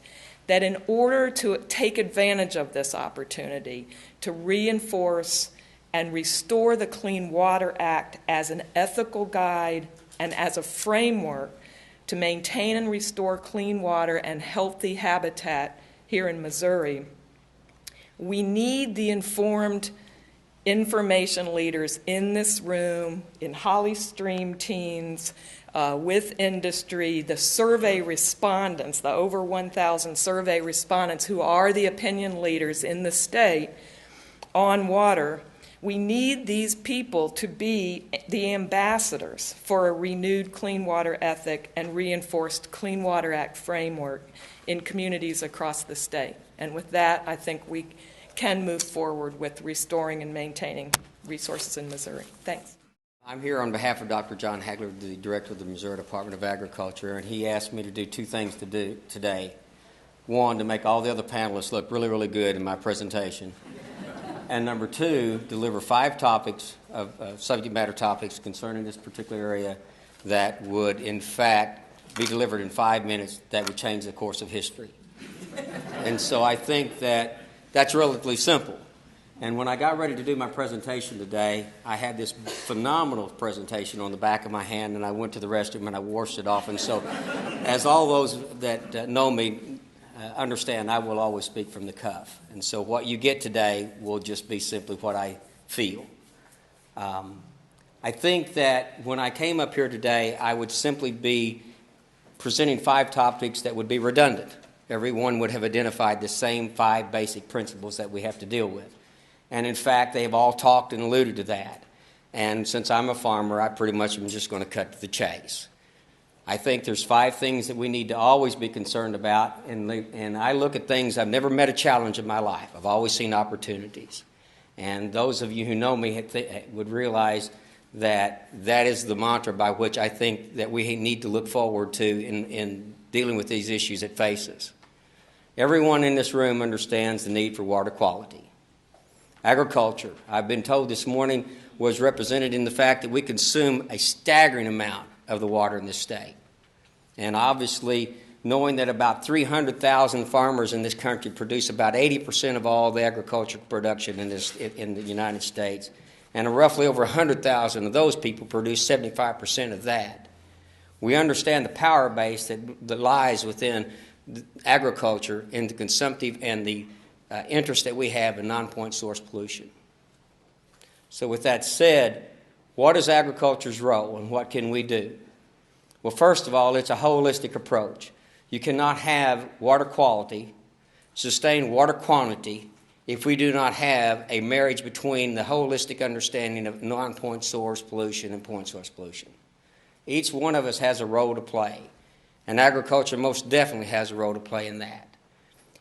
that in order to take advantage of this opportunity to reinforce and restore the Clean Water Act as an ethical guide and as a framework to maintain and restore clean water and healthy habitat here in Missouri, we need the informed information leaders in this room, in Holly Stream teams, with industry, the survey respondents, the over 1,000 survey respondents who are the opinion leaders in the state on water. We need these people to be the ambassadors for a renewed clean water ethic and reinforced Clean Water Act framework in communities across the state. And with that, I think we can move forward with restoring and maintaining resources in Missouri. Thanks. I'm here on behalf of Dr. John Hagler, the Director of the Missouri Department of Agriculture, and he asked me to do two things to do today. One, to make all the other panelists look really, really good in my presentation. And number two, deliver 5 topics of subject matter topics concerning this particular area that would, in fact, be delivered in 5 minutes that would change the course of history. And so I think that that's relatively simple. And when I got ready to do my presentation today, I had this phenomenal presentation on the back of my hand, and I went to the restroom and I washed it off. And so, as all those that know me understand, I will always speak from the cuff. And so what you get today will just be simply what I feel. I think that when I came up here today, I would simply be presenting 5 topics that would be redundant. Everyone would have identified the same 5 basic principles that we have to deal with. And in fact, they have all talked and alluded to that. And since I'm a farmer, I pretty much am just going to cut to the chase. I think there's 5 things that we need to always be concerned about. And I look at things, I've never met a challenge in my life. I've always seen opportunities. And those of you who know me would realize that that is the mantra by which I think that we need to look forward to in dealing with these issues it faces. Everyone in this room understands the need for water quality. Agriculture, I've been told this morning, was represented in the fact that we consume a staggering amount of the water in this state. And obviously, knowing that about 300,000 farmers in this country produce about 80% of all the agricultural production in the United States, and roughly over 100,000 of those people produce 75% of that. We understand the power base that lies within agriculture and the consumptive and the interest that we have in non-point source pollution. So with that said, what is agriculture's role and what can we do? Well, first of all, it's a holistic approach. You cannot have water quality, sustain water quantity, if we do not have a marriage between the holistic understanding of non-point source pollution and point source pollution. Each one of us has a role to play, and agriculture most definitely has a role to play in that.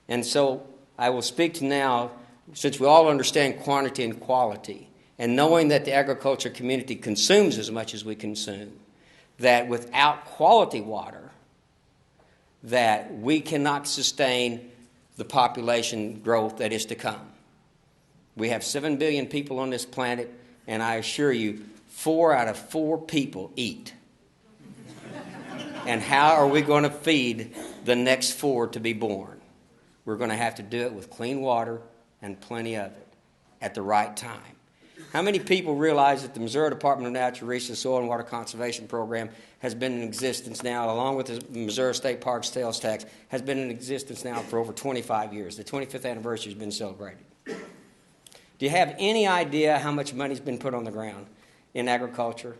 And so I will speak to now, since we all understand quantity and quality, and knowing that the agriculture community consumes as much as we consume, that without quality water, that we cannot sustain the population growth that is to come. We have 7 billion people on this planet, and I assure you, 4 out of 4 people eat. And how are we going to feed the next 4 to be born? We're going to have to do it with clean water and plenty of it at the right time. How many people realize that the Missouri Department of Natural Resources Soil and Water Conservation Program has been in existence now, along with the Missouri State Parks sales tax, has been in existence now for over 25 years. The 25th anniversary has been celebrated. Do you have any idea how much money has been put on the ground in agriculture?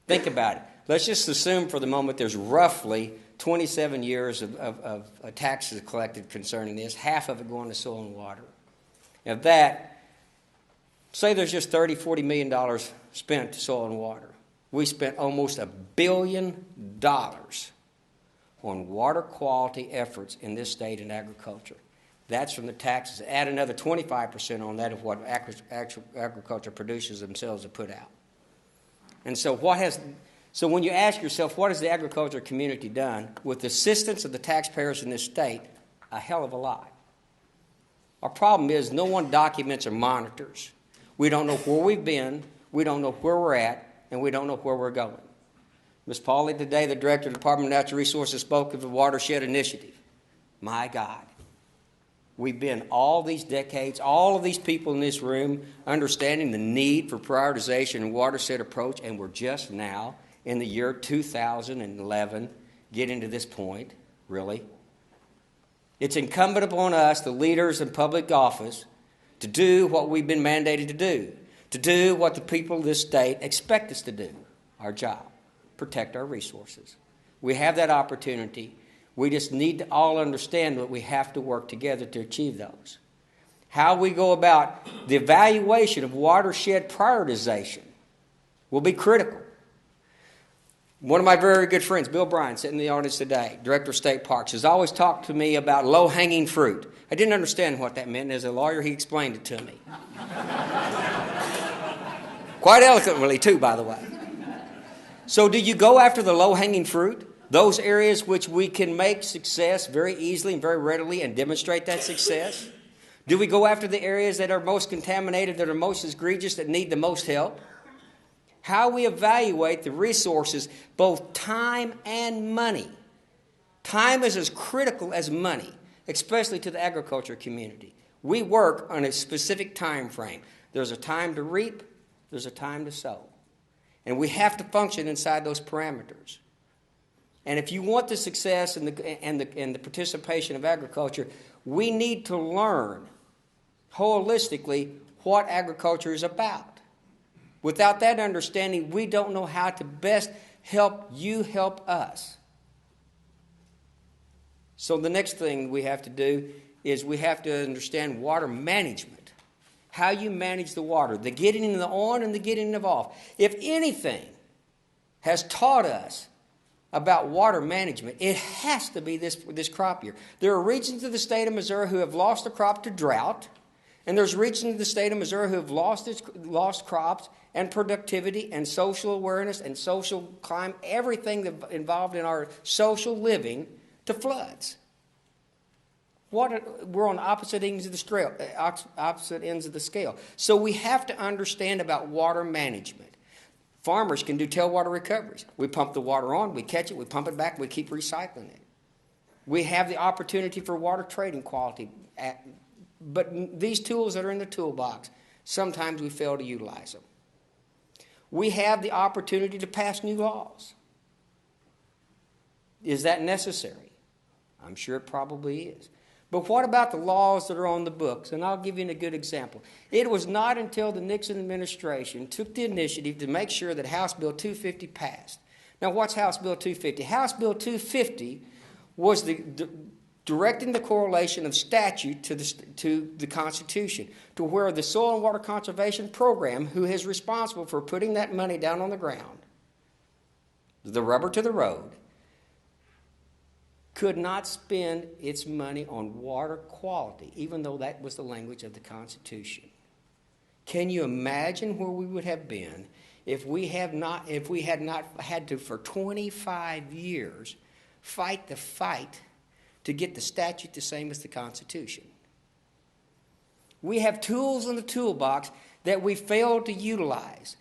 Think about it. Let's just assume for the moment there's roughly 27 years of taxes collected concerning this, half of it going to soil and water. Of that, say there's just $30-40 million spent to soil and water. We spent almost $1 billion on water quality efforts in this state in agriculture. That's from the taxes. Add another 25% on that of what agriculture producers themselves have put out. And so So when you ask yourself, what has the agriculture community done with the assistance of the taxpayers in this state? A hell of a lot. Our problem is no one documents or monitors. We don't know where we've been, we don't know where we're at, and we don't know where we're going. Ms. Pauley today, the Director of the Department of Natural Resources, spoke of the Watershed Initiative. My God. We've been all these decades, all of these people in this room, understanding the need for prioritization and watershed approach, and we're just now, in the year 2011, getting to this point, really. It's incumbent upon us, the leaders in public office, to do what we've been mandated to do what the people of this state expect us to do, our job, protect our resources. We have that opportunity. We just need to all understand that we have to work together to achieve those. how we go about the evaluation of watershed prioritization will be critical. One of my very good friends, Bill Bryan, sitting in the audience today, Director of State Parks, has always talked to me about low-hanging fruit. I didn't understand what that meant, and as a lawyer, he explained it to me. Quite eloquently, too, by the way. So do you go after the low-hanging fruit? Those areas which we can make success very easily and very readily and demonstrate that success? Do we go after the areas that are most contaminated, that are most egregious, that need the most help? How we evaluate the resources, both time and money. Time is as critical as money, especially to the agriculture community. We work on a specific time frame. There's a time to reap, there's a time to sow. And we have to function inside those parameters. And if you want the success and the participation of agriculture, we need to learn holistically what agriculture is about. Without that understanding, we don't know how to best help you help us. So the next thing we have to do is we have to understand water management. How you manage the water, the getting of on and the getting of off. If anything has taught us about water management, it has to be this crop year. There are regions of the state of Missouri who have lost a crop to drought, and there's regions of the state of Missouri who have lost crops and productivity and social awareness and social climate, everything that involved in our social living, to floods. We're on opposite ends of the scale. So we have to understand about water management. Farmers can do tailwater recoveries. We pump the water on, we catch it, we pump it back, we keep recycling it. We have the opportunity for water trading quality. But these tools that are in the toolbox, sometimes we fail to utilize them. We have the opportunity to pass new laws. Is that necessary? I'm sure it probably is. But what about the laws that are on the books? And I'll give you a good example. It was not until the Nixon administration took the initiative to make sure that House Bill 250 passed. Now, what's House Bill 250? House Bill 250 was directing the correlation of statute to the Constitution, to where the Soil and Water Conservation Program, who is responsible for putting that money down on the ground, the rubber to the road, could not spend its money on water quality, even though that was the language of the Constitution. Can you imagine where we would have been if we had not had to, for 25 years, fight the fight to get the statute the same as the Constitution? We have tools in the toolbox that we fail to utilize.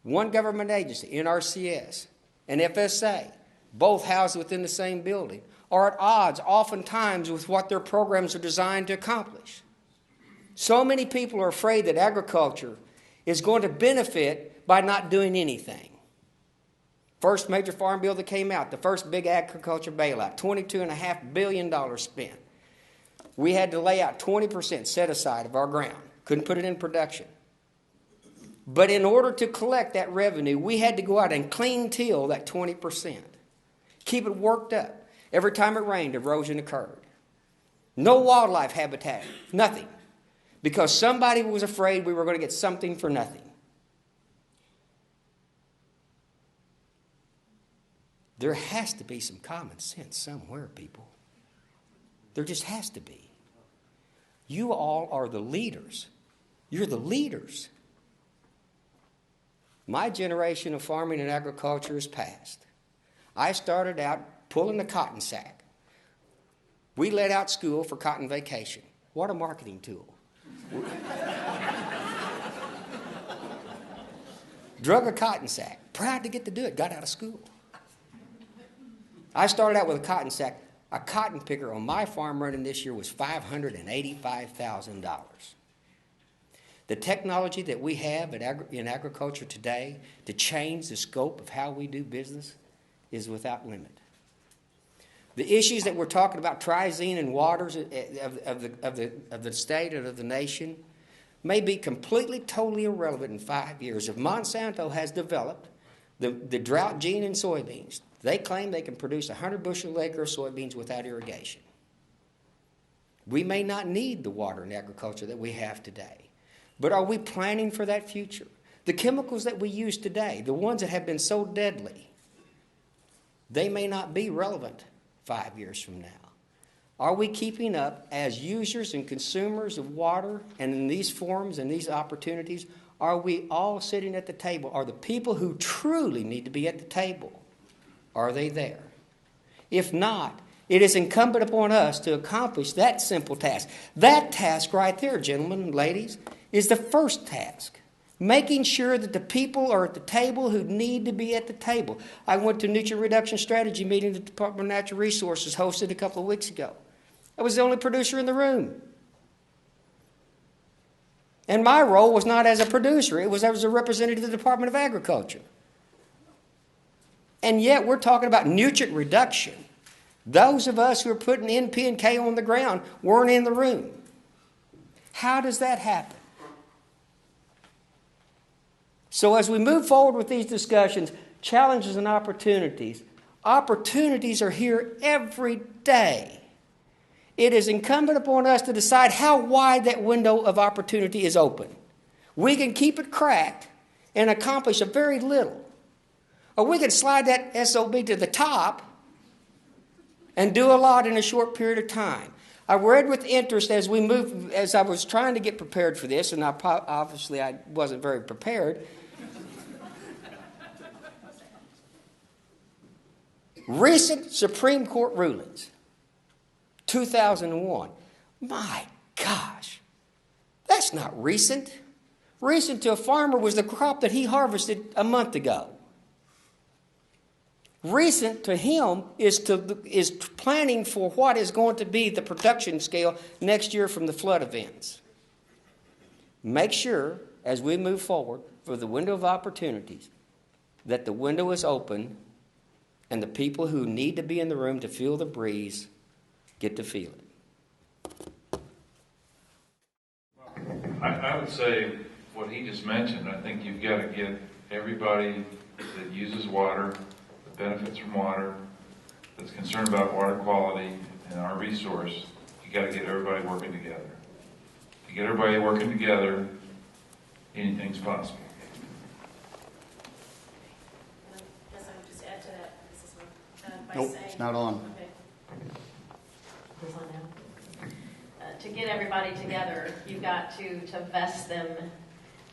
One government agency, NRCS, and FSA, both housed within the same building, are at odds oftentimes with what their programs are designed to accomplish. So many people are afraid that agriculture is going to benefit by not doing anything. First major farm bill that came out, the first big agriculture bailout, $22.5 billion spent. We had to lay out 20% set aside of our ground. Couldn't put it in production. But in order to collect that revenue, we had to go out and clean till that 20%. Keep it worked up. Every time it rained, erosion occurred. No wildlife habitat, nothing. Because somebody was afraid we were going to get something for nothing. There has to be some common sense somewhere, people. There just has to be. You all are the leaders. You're the leaders. My generation of farming and agriculture is past. I started out pulling the cotton sack. We let out school for cotton vacation. What a marketing tool. Drug a cotton sack. Proud to get to do it. Got out of school. I started out with a cotton sack. A cotton picker on my farm running this year was $585,000. The technology that we have in agriculture today to change the scope of how we do business is without limit. The issues that we're talking about, triazine and waters of the state and of the nation, may be completely, totally irrelevant in 5 years. If Monsanto has developed the drought gene in soybeans, they claim they can produce 100 bushel acre of soybeans without irrigation. We may not need the water and agriculture that we have today. But are we planning for that future? The chemicals that we use today, the ones that have been so deadly, they may not be relevant 5 years from now. Are we keeping up as users and consumers of water and in these forums and these opportunities? Are we all sitting at the table? Are the people who truly need to be at the table, are they there? If not, it is incumbent upon us to accomplish that simple task. That task right there, gentlemen and ladies, is the first task. Making sure that the people are at the table who need to be at the table. I went to a nutrient reduction strategy meeting the Department of Natural Resources hosted a couple of weeks ago. I was the only producer in the room. And my role was not as a producer. It was as a representative of the Department of Agriculture. And yet we're talking about nutrient reduction. Those of us who are putting NP and K on the ground weren't in the room. How does that happen? So as we move forward with these discussions, challenges and opportunities are here every day. It is incumbent upon us to decide how wide that window of opportunity is open. We can keep it cracked and accomplish a very little. Or we can slide that SOB to the top and do a lot in a short period of time. I read with interest as I was trying to get prepared for this, and obviously I wasn't very prepared. Recent Supreme Court rulings, 2001. My gosh, that's not recent. Recent to a farmer was the crop that he harvested a month ago. Recent to him is planning for what is going to be the production scale next year from the flood events. Make sure, as we move forward, for the window of opportunities, that the window is open and the people who need to be in the room to feel the breeze get to feel it. I would say what he just mentioned, I think you've got to get everybody that uses water, that benefits from water, that's concerned about water quality and our resource, you got to get everybody working together. If you get everybody working together, anything's possible. I guess I would just add to that. Nope, it's not on. Okay. It's on now. To get everybody together, you've got to vest them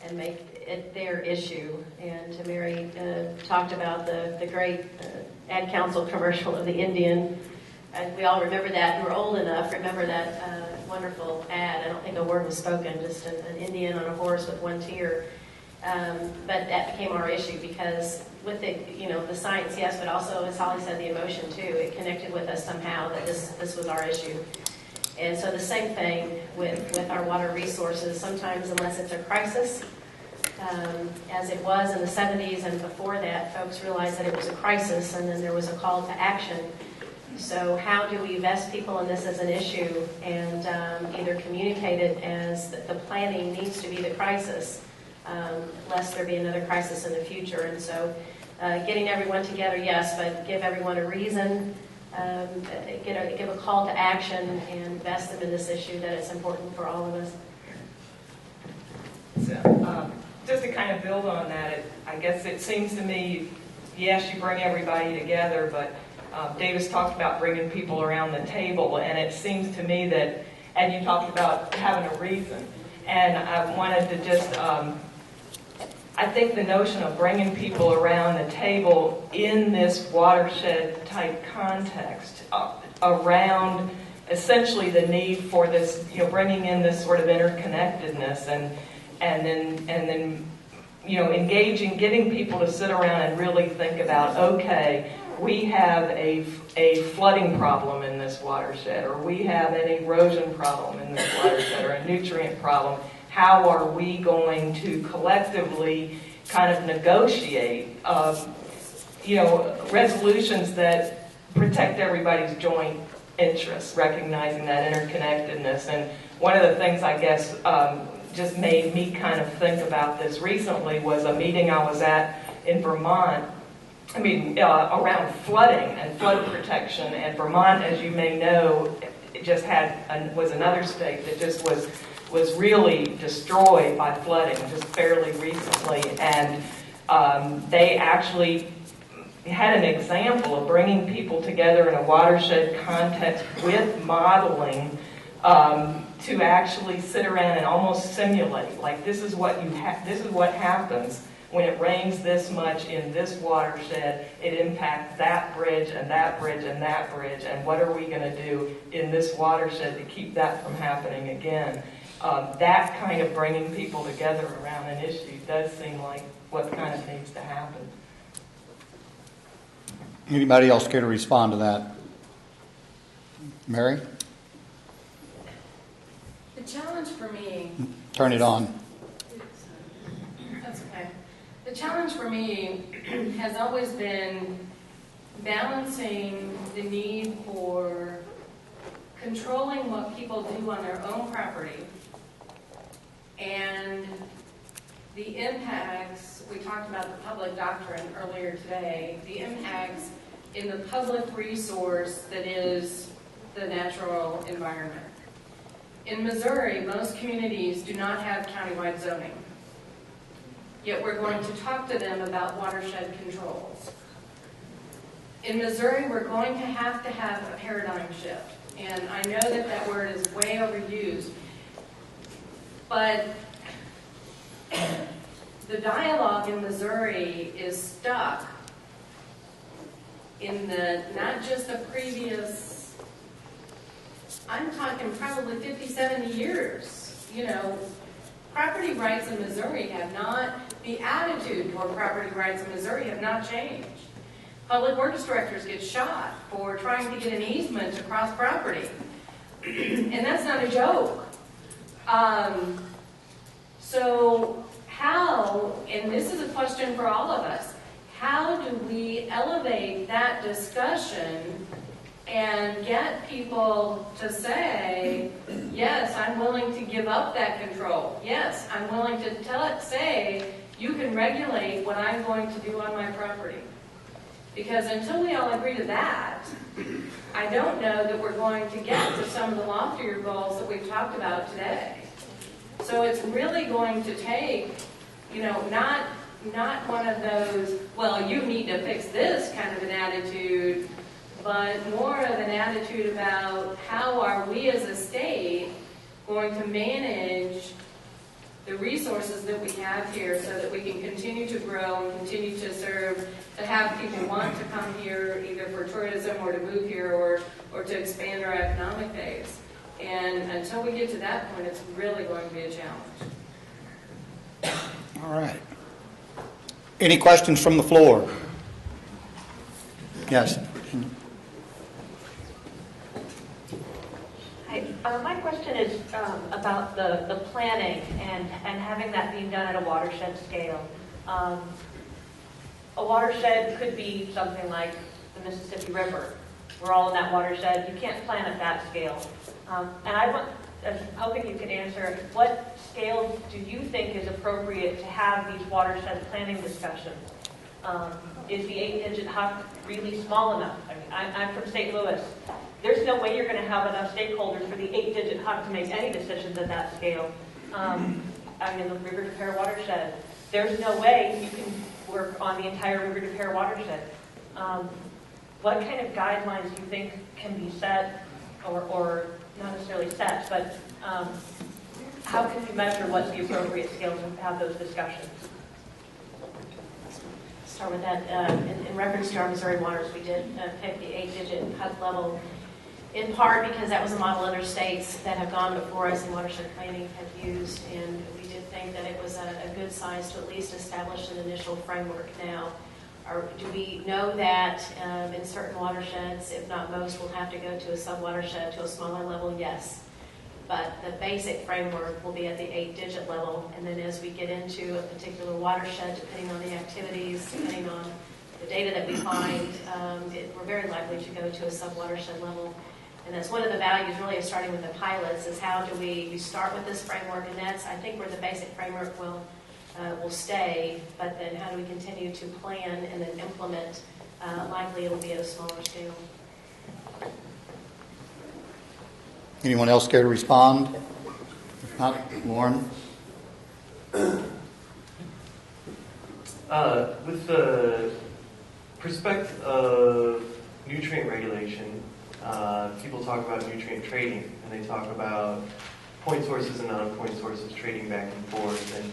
and make it their issue. And Mary talked about the great Ad Council commercial of the Indian. And we all remember that. Who are old enough remember that wonderful ad. I don't think a word was spoken, just an Indian on a horse with one tear. But that became our issue because with the science, yes, but also, as Holly said, the emotion too. It connected with us somehow that this was our issue. And so the same thing with our water resources. Sometimes, unless it's a crisis, as it was in the 70s and before that, folks realized that it was a crisis and then there was a call to action. So how do we vest people in this as an issue and either communicate it as the planning needs to be the crisis, lest there be another crisis in the future. And so getting everyone together, yes, but give everyone a reason, give a call to action and vest them in this issue that it's important for all of us. So, just to kind of build on that, I guess it seems to me, yes, you bring everybody together, but Davis talked about bringing people around the table, and it seems to me that, and you talked about having a reason, and I wanted to just, I think the notion of bringing people around the table in this watershed type context around essentially the need for this, bringing in this sort of interconnectedness and then engaging, getting people to sit around and really think about, okay, we have a flooding problem in this watershed, or we have an erosion problem in this watershed, or a nutrient problem. How are we going to collectively kind of negotiate, resolutions that protect everybody's joint interests, recognizing that interconnectedness? And one of the things, I guess, just made me kind of think about this recently was a meeting I was at in Vermont, around flooding and flood protection. And Vermont, as you may know, was another state that just was really destroyed by flooding just fairly recently, and they actually had an example of bringing people together in a watershed context with modeling to actually sit around and almost simulate, like, this is what happens when it rains this much in this watershed. It impacts that bridge and that bridge and that bridge, and what are we going to do in this watershed to keep that from happening again? That kind of bringing people together around an issue does seem like what kind of needs to happen. Anybody else care to respond to that? Mary? The challenge for me... Turn it on. That's okay. The challenge for me has always been balancing the need for controlling what people do on their own property and the impacts. We talked about the public doctrine earlier today, the impacts in the public resource that is the natural environment. In Missouri, most communities do not have countywide zoning, yet we're going to talk to them about watershed controls. In Missouri, we're going to have a paradigm shift, and I know that word is way overused, but the dialogue in Missouri is stuck in not just the previous, I'm talking probably 50, 70 years. Property rights in Missouri the attitude toward property rights in Missouri have not changed. Public works directors get shot for trying to get an easement across property. And that's not a joke. So how, and this is a question for all of us, how do we elevate that discussion and get people to say, yes, I'm willing to give up that control. Yes, I'm willing to say, you can regulate what I'm going to do on my property. Because until we all agree to that, I don't know that we're going to get to some of the loftier goals that we've talked about today. So it's really going to take, not one of those, well, you need to fix this kind of an attitude, but more of an attitude about how are we as a state going to manage the resources that we have here so that we can continue to grow and continue to serve, to have people want to come here either for tourism or to move here or to expand our economic base. And until we get to that point, it's really going to be a challenge. All right. Any questions from the floor? Yes. Hi. My question is about the planning and having that being done at a watershed scale. A watershed could be something like the Mississippi River. We're all in that watershed. You can't plan at that scale. And I'm hoping you can answer, what scale do you think is appropriate to have these watershed planning discussions? Is the 8-digit HUC really small enough? I mean, I'm from St. Louis. There's no way you're going to have enough stakeholders for the 8-digit HUC to make any decisions at that scale. I'm in the River to Pear watershed. There's no way you can work on the entire River to Pear watershed. What kind of guidelines do you think can be set, or not necessarily set, but how can you measure what's the appropriate scale to have those discussions? Start with that. In reference to our Missouri waters, we did pick the 8-digit HUC level, in part because that was a model other states that have gone before us in watershed planning have used, and we did think that it was a good size to at least establish an initial framework. Now, do we know that in certain watersheds, if not most, we'll have to go to a sub-watershed to a smaller level? Yes. But the basic framework will be at the 8-digit level, and then as we get into a particular watershed, depending on the activities, depending on the data that we find, we're very likely to go to a sub-watershed level. And that's one of the values really of starting with the pilots, is how do you start with this framework, and that's, I think, where the basic framework will stay, but then how do we continue to plan and then implement? Likely it'll be at a smaller scale. Anyone else care to respond? If not, Lauren? With the perspective of nutrient regulation, people talk about nutrient trading, and they talk about point sources and non-point sources trading back and forth. And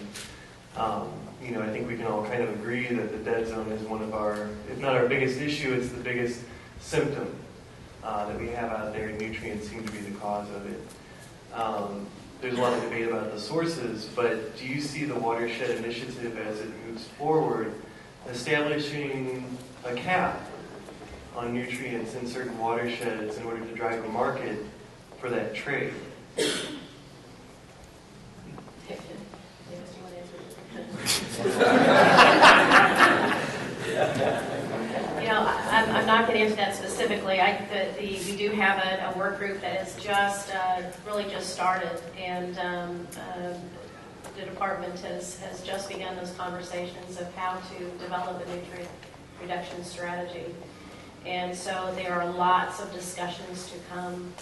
I think we can all kind of agree that the dead zone is one of our, if not our biggest issue, it's the biggest symptom that we have out there. Nutrients seem to be the cause of it. There's a lot of debate about the sources, but do you see the Watershed Initiative as it moves forward establishing a cap on nutrients in certain watersheds in order to drive a market for that trade? I'm not going to answer that specifically. We do have a work group that has just really just started, and the department has just begun those conversations of how to develop a nutrient reduction strategy. And so there are lots of discussions to come.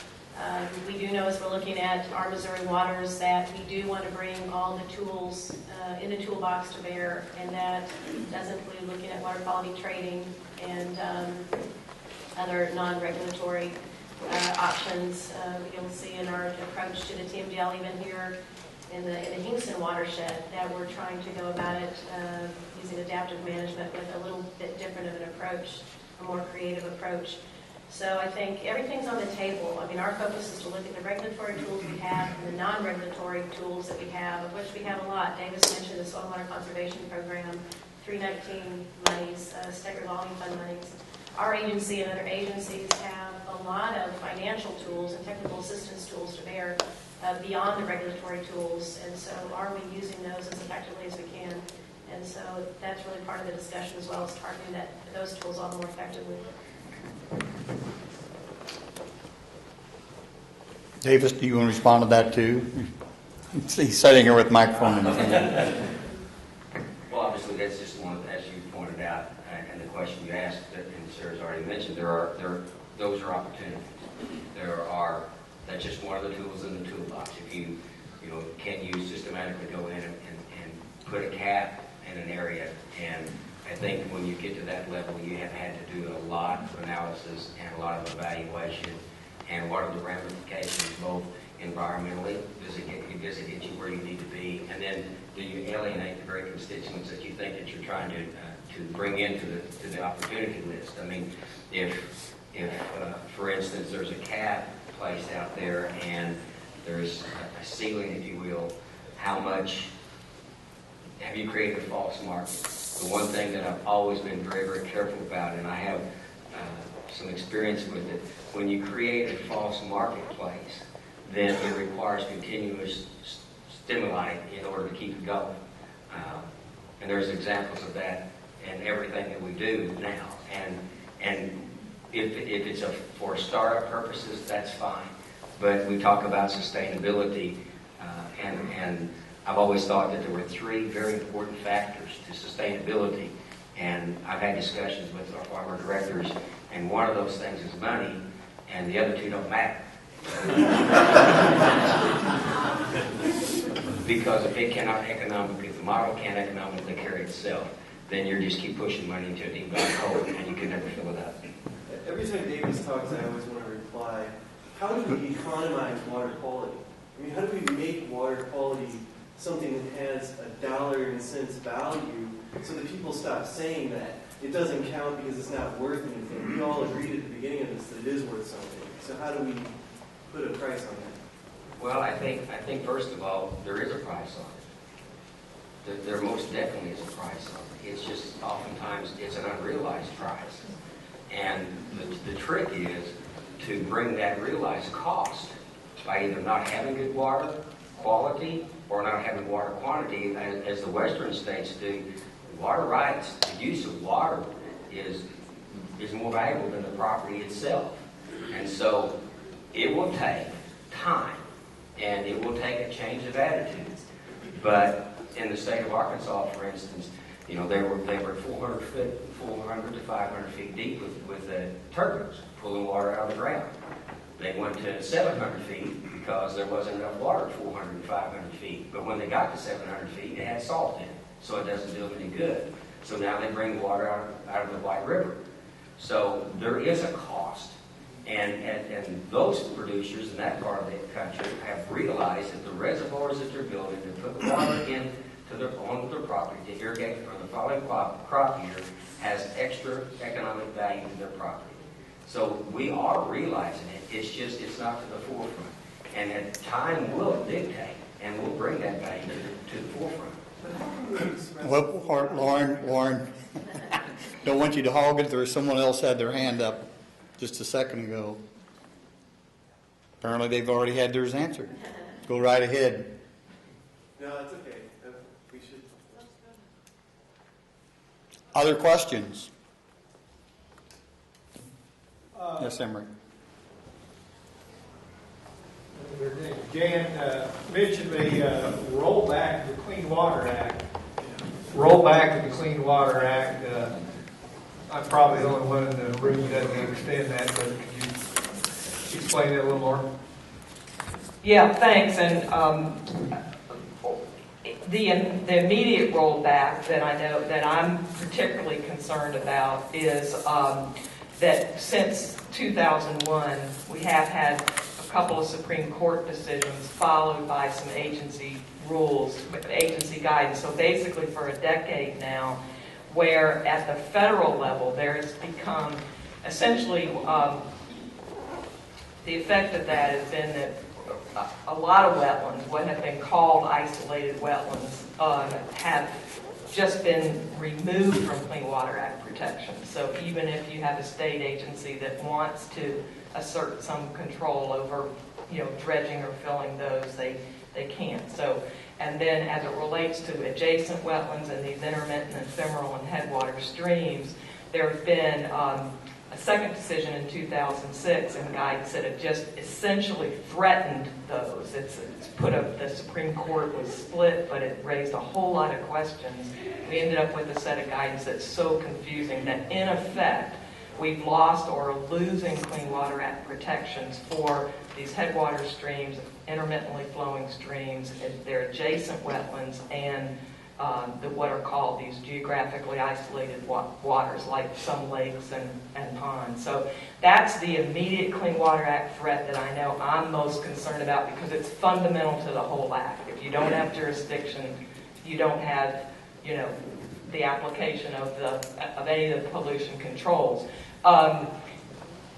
We do know as we're looking at our Missouri waters that we do want to bring all the tools in the toolbox to bear, and that does include looking at water quality trading and other non-regulatory options. You'll see in our approach to the TMDL even here in the Hinkson watershed that we're trying to go about it using adaptive management with a little bit different of an approach, a more creative approach. So I think everything's on the table. I mean, our focus is to look at the regulatory tools we have and the non-regulatory tools that we have, of which we have a lot. Davis mentioned the Stormwater Conservation Program, 319 monies, State Revolving Fund monies. Our agency and other agencies have a lot of financial tools and technical assistance tools to bear beyond the regulatory tools. And so are we using those as effectively as we can? And so that's really part of the discussion as well, as targeting those tools all more effectively. Davis, do you want to respond to that too? He's sitting here with the microphone in his hand. Well, obviously, that's just one, as you pointed out, and the question you asked, and Sarah's already mentioned, those are opportunities. That's just one of the tools in the toolbox. If you can't use systematically go in and put a cap in an area, and I think when you get to that level, you have had to do a lot of analysis and a lot of evaluation, and what are the ramifications, both environmentally, does it get you where you need to be, and then do you alienate the very constituents that you think that you're trying to bring into the opportunity list? I mean, if for instance, there's a cap placed out there and there's a ceiling, if you will, how much have you created a false market? The one thing that I've always been very, very careful about, and I have some experience with it, when you create a false marketplace, then it requires continuous stimuli in order to keep it going. And there's examples of that in everything that we do now. And if it's for startup purposes, that's fine. But we talk about sustainability, and I've always thought that there were three very important factors to sustainability. And I've had discussions with our farmer directors, and one of those things is money, and the other two don't matter. Because if it cannot economically, if the model can't economically carry itself, then you just keep pushing money into a deep black hole, and you can never fill it up. Every time Davis talks, I always want to reply, how do we economize water quality? I mean, how do we make water quality something that has a dollar and cents value so that people stop saying that it doesn't count because it's not worth anything? We all agreed at the beginning of this that it is worth something. So how do we put a price on that? Well, I think first of all, there is a price on it. There most definitely is a price on it. It's just oftentimes it's an unrealized price. And the trick is to bring that realized cost by either not having good water quality or not having water quantity, as the western states do. Water rights, the use of water is more valuable than the property itself. And so it will take time, and it will take a change of attitude. But in the state of Arkansas, for instance, they were 400 to 500 feet deep with turbines pulling water out of the ground. They went to 700 feet because there wasn't enough water at 400 and 500 feet. But when they got to 700 feet, it had salt in it, so it doesn't do them any good. So now they bring water out of the White River. So there is a cost. And those producers in that part of the country have realized that the reservoirs that they're building to put water onto their property to irrigate for the following crop year has extra economic value to their property. So we are realizing it. It's not to the forefront. And time will dictate, and we'll bring that value to the forefront. Well, Lauren, don't want you to hog it. There was someone else had their hand up just a second ago. Apparently they've already had theirs answered. Go right ahead. No, that's okay. We should. Other questions? Yes, Emery. Jan mentioned the rollback of the Clean Water Act. Rollback of the Clean Water Act. I'm probably the only one in the room who doesn't understand that, but could you explain that a little more? Yeah, thanks. And the immediate rollback that I know that I'm particularly concerned about is that since 2001, we have had a couple of Supreme Court decisions followed by some agency rules, agency guidance. So basically for a decade now, where at the federal level there has become essentially the effect of that has been that a lot of wetlands, what have been called isolated wetlands, have just been removed from Clean Water Act protection. So even if you have a state agency that wants to assert some control over, dredging or filling those, they can't. So, and then as it relates to adjacent wetlands and these intermittent, ephemeral, and headwater streams, there have been a second decision in 2006 in guidance that had just essentially threatened those. It's put up, the Supreme Court was split, but it raised a whole lot of questions. We ended up with a set of guidance that's so confusing that in effect, we've lost or are losing Clean Water Act protections for these headwater streams, intermittently flowing streams, their adjacent wetlands, and what are called these geographically isolated waters, like some lakes and ponds. So that's the immediate Clean Water Act threat that I know I'm most concerned about, because it's fundamental to the whole act. If you don't have jurisdiction, you don't have, the application of any of the pollution controls.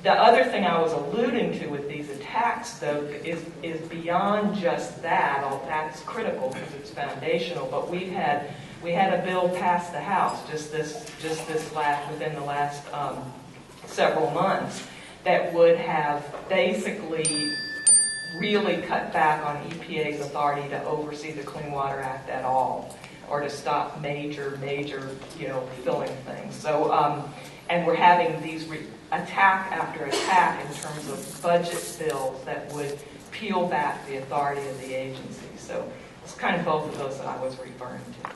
The other thing I was alluding to with these attacks, though, is beyond just that. All that's critical because it's foundational. But we had a bill pass the House within the last several months that would have basically really cut back on EPA's authority to oversee the Clean Water Act at all, or to stop major filling things. So and we're having these attack after attack in terms of budget bills that would peel back the authority of the agency. So it's kind of both of those that I was referring to.